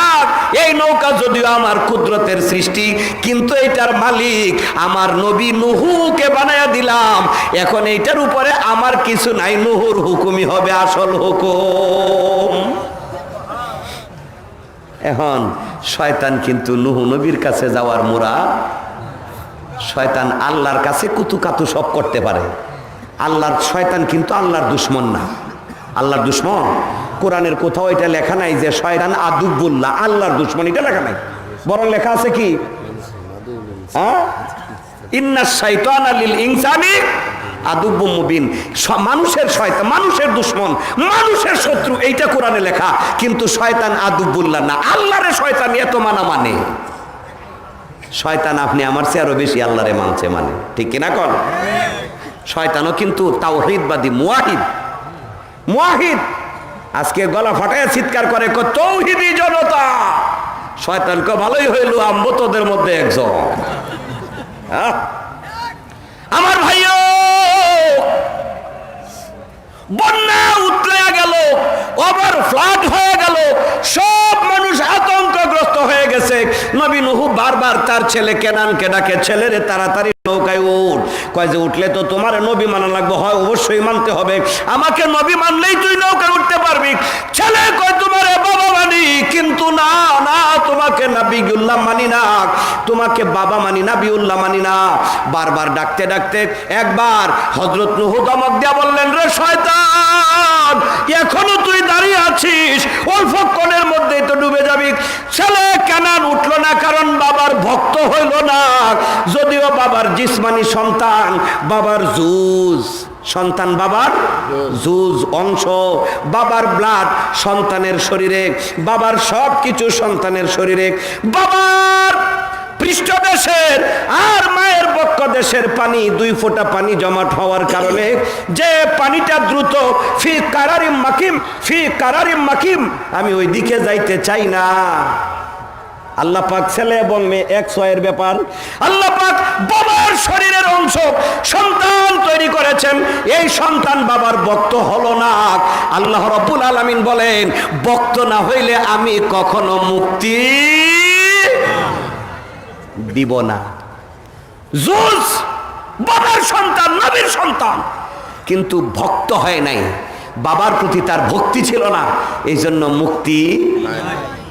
এই নৌকা যদিও আমার কুদরতের সৃষ্টি, কিন্তু এটার মালিক আমার নবী নূহকে বানায়া দিলাম, এখন এইটার উপরে আমার কিছু নাই, নূহুর হুকুমই হবে আসল হুকুম। এখন শয়তান কিন্তু নূহ নবীর কাছে যাওয়ার মুরা শয়তান আল্লাহর কাছে কুতুকাতু সব করতে পারে। আল্লাহর শয়তান কিন্তু আল্লাহর দুশ্মন না। আল্লাহর দুশ্মন কোরআনের কোথাও এটা লেখা নাই যে শয়তান আদুবুল্লাহ আল্লাহর দুশ্মন, এটা লেখা নাই। বরং লেখা আছে কি, ইন্নাশ শাইতানা লিল ইনসানি আদুব্বুম মুবিন। মানুষের শয়তান, মানুষের দুশ্মন, মানুষের শত্রু, এইটা কোরআনে লেখা। কিন্তু শয়তান আদুবুল্লাহ না, আল্লাহরে শয়তান এত মানা মানে। শয়তান আপনি আমার চেয়ে আরো বেশি আল্লাহরে মানছে মানে, ঠিক কিনা কন? শয়তানও কিন্তু তাওহীদবাদী, মুয়াহিদ। আজকে গলা ফাটায় চিৎকার করে তৌহিদি জনতা। শয়তানকে ভালোই হইল, আম্ব তোদের মধ্যে একজন। আমার ভাইও, বন্যা উতলে গেল, ওভার ফ্লাড হয়ে গেল, সব মানুষ আতঙ্কগ্রস্ত হয়ে গেছে। নবী নূহ বারবার তার ছেলে কেনানকে ডাকে, ছেলেরে তাড়াতাড়ি নৌকায় উঠ। কয় যে উঠলে তো তোমার নবী মানা লাগবে, হয় অবশ্যই মানতে হবে, আমাকে নবী মানলেই তুই নৌকায় উঠতে পারবি। ছেলে কয় তোমার বাবা মানি, কিন্তু না না, তোমাকে নবিউল্লাহ মানি না, তোমাকে বাবা মানি, নবিউল্লাহ মানি না। বারবার ডাকতে ডাকতে একবার হযরত নূহ ধমক দিয়া বললেন, রে শয়তান, এখনো তুই দাঁড়িয়ে আছিস, অল্পক্ষণের মধ্যেই তো ডুবে যাবি। ছেলে কেনান উঠলো না, কারণ বাবার ভক্ত হইল না। যদিও বাবার জিসমানি সন্তান, বাবার জুজ সন্তান, বাবার জুজ অংশ, বাবার ব্লাড সন্তানের শরীরে, বাবার সব কিছু সন্তানের শরীরে, বাবার পৃষ্ঠদেশের আর মায়ের বক্ষ দেশের পানি, 2 ফোঁটা পানি জমাট হওয়ার কারণে যে পানিটা দ্রুত ফি কারারিম মাকিম, আমি ওই দিকে যাইতে চাই না। আল্লাহ পাক ছেলে এবং মেয়ে এক ছয়ের ব্যাপার। আল্লাহ পাক বাবার শরীরের অংশ সন্তান তৈরি করেছেন, এই সন্তান বাবার ভক্ত হলো না। আল্লাহ রাব্বুল আলামিন বলেন, ভক্ত না হইলে আমি কখনো মুক্তি দিব না। জুজ বাবার সন্তান, নবীর সন্তান, কিন্তু ভক্ত হয় নাই, বাবার প্রতি তার ভক্তি ছিল না, এই জন্য মুক্তি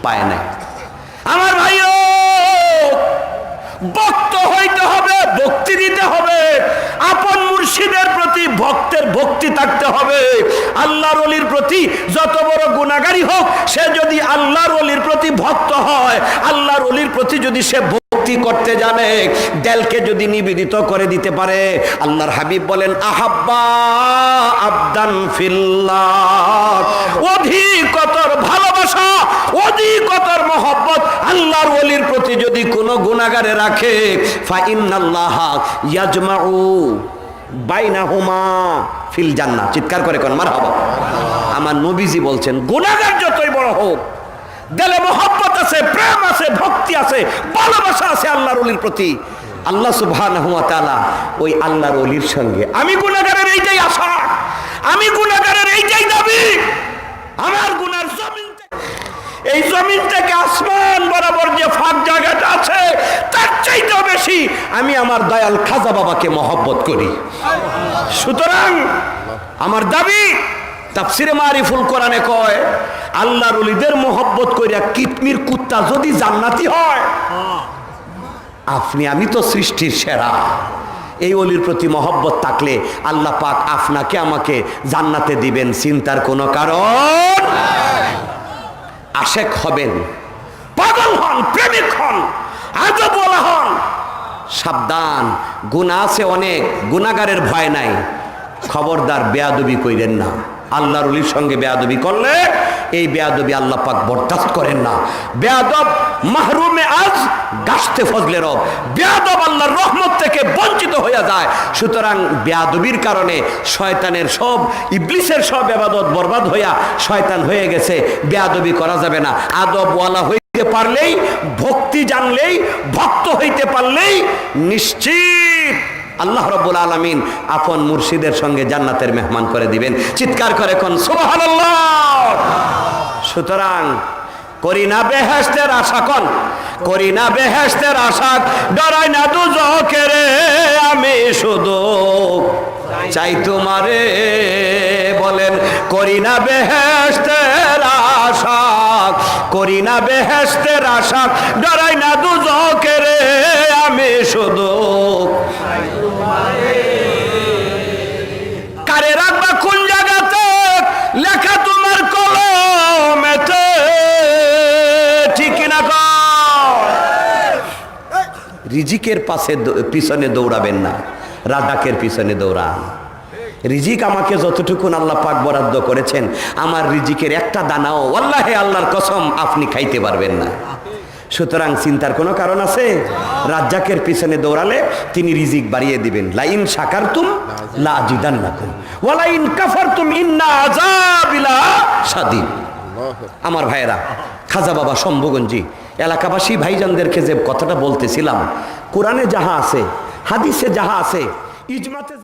পায় নাই। আমার ভাইও, ভক্ত হইতে হবে, ভক্তি দিতে হবে, আপন মুর্শিদের প্রতি ভক্তের ভক্তি থাকতে হবে। আল্লাহর ওলির প্রতি যত বড় গুনাহগারই হোক, সে যদি আল্লাহর ওলির প্রতি ভক্ত হয়, আল্লাহর ওলির প্রতি যদি সে ভক্তি করতে জানে, দিলকে যদি নিবেদিত করে দিতে পারে, আল্লাহর হাবিব বলেন, আহাব্বা আবদান ফিল্লাহ, অধিকতর ভালোবাসা, অধিকতর মহব্বত আল্লাহর ওলির প্রতি যদি কোনো গুনাহগারে রাখে, ফা ইন্নাল্লাহ ইয়াজমাউ বাইনাহুমা ফিল জান্নাহ। চিৎকার করে কোন মারহাবা। আমার নবীজি বলছেন, গুনাহগার যতই বড় হোক, দিলে মহব্বত আছে, প্রেম আছে, ভক্তি আছে, ভালোবাসা আছে আল্লাহর ওলির প্রতি, আল্লাহ সুবহানাহু ওয়া তাআলা ওই আল্লাহর ওলির সঙ্গে, আমি গুনাহগারের এইটাই আশা, আমি গুনাহগারের এইটাই দাবি, আমার গুনার জমিন, এই জমিন থেকে আসমান বরাবর যে ফাঁক জায়গাটা আছে, তার চাইতেও বেশি আমি আমার দয়াল খাজা বাবাকে মহব্বত করি। সুতরাং আমার দাবি, তাফসিরে মারিফুল কোরআনে কয়, আল্লাহর ওলিদের মহব্বত কইরা কিতমির কুত্তা যদি জান্নাতি হয়, আপনি আমি তো সৃষ্টির সেরা। এই ওলির প্রতি মহব্বত থাকলে আল্লাহ পাক আপনাকে আমাকে জান্নাতে দিবেন, চিন্তার কোনো কারণ। আশেক হবেন, পাগল হন, প্রেমিক হন, আজব ওয়ালা হন, সাবধান, গুনাহ আছে অনেক, গুনাহগারের ভয় নাই, খবরদার বেয়াদবি কইরেন না। আল্লাহর ওলির সঙ্গে বেয়াদবি করলে এই বেয়াদবি আল্লাহ পাক বরদাস্ত করেন না। বেয়াদব মাহরুমে আজ গাছতে ফজলে রব, বেয়াদব আল্লাহর রহমত থেকে বঞ্চিত হয়ে যায়। সুতরাং বেয়াদবির কারণে শয়তানের সব, ইবলিসের সব ইবাদত বরবাদ হইয়া শয়তান হয়ে গেছে। বেয়াদবি করা যাবে না। আদবওয়ালা হইতে পারলেই, ভক্তি জানলেই, ভক্ত হইতে পারলেই নিশ্চিত আল্লাহ রাব্বুল আলামিন আপন মুর্শিদের সঙ্গে জান্নাতের মেহমান করে দিবেন। চিৎকার করে কোন সুবহানাল্লাহ। সুতরাং করি না বেহেশতের আশা, কোন করি না বেহেশতের আশা, ডরাই না দুজকের, আমি শুধু চাই তোমারে। বলেন, করি না বেহেশতের আশা, করি না বেহেশতের আশা, ডরাই না দুজকের, আমি শুধু রিজিকের পিছনে দৌড়াবেন না, রাজাকের পিছনে দৌড়ান। রিজিক আমাকে যতটুকুন আল্লাহ পাক বরাদ্দ করেছেন, আমার রিজিকের একটা দানাও ওয়াল্লাহি আল্লাহর কসম আপনি খাইতে পারবেন না। সুতরাং চিন্তার কোনো কারণ আছে? রাজ্জাকের পিছনে দৌড়ালে তিনি রিজিক বাড়িয়ে দিবেন। লাইন শাকারতুম লা আজিদান্নাকুম ওয়া লাইন কাফারতুম ইন্না আযাবি লাশাদীদ। আমার ভাইয়েরা, খাজা বাবা শম্ভুগঞ্জি এলাকাবাসী ভাইজানদেরকে যে কথাটা বলতেছিলাম, কোরআনে যাহা আছে, হাদিসে যাহা আছে, ইজমাতে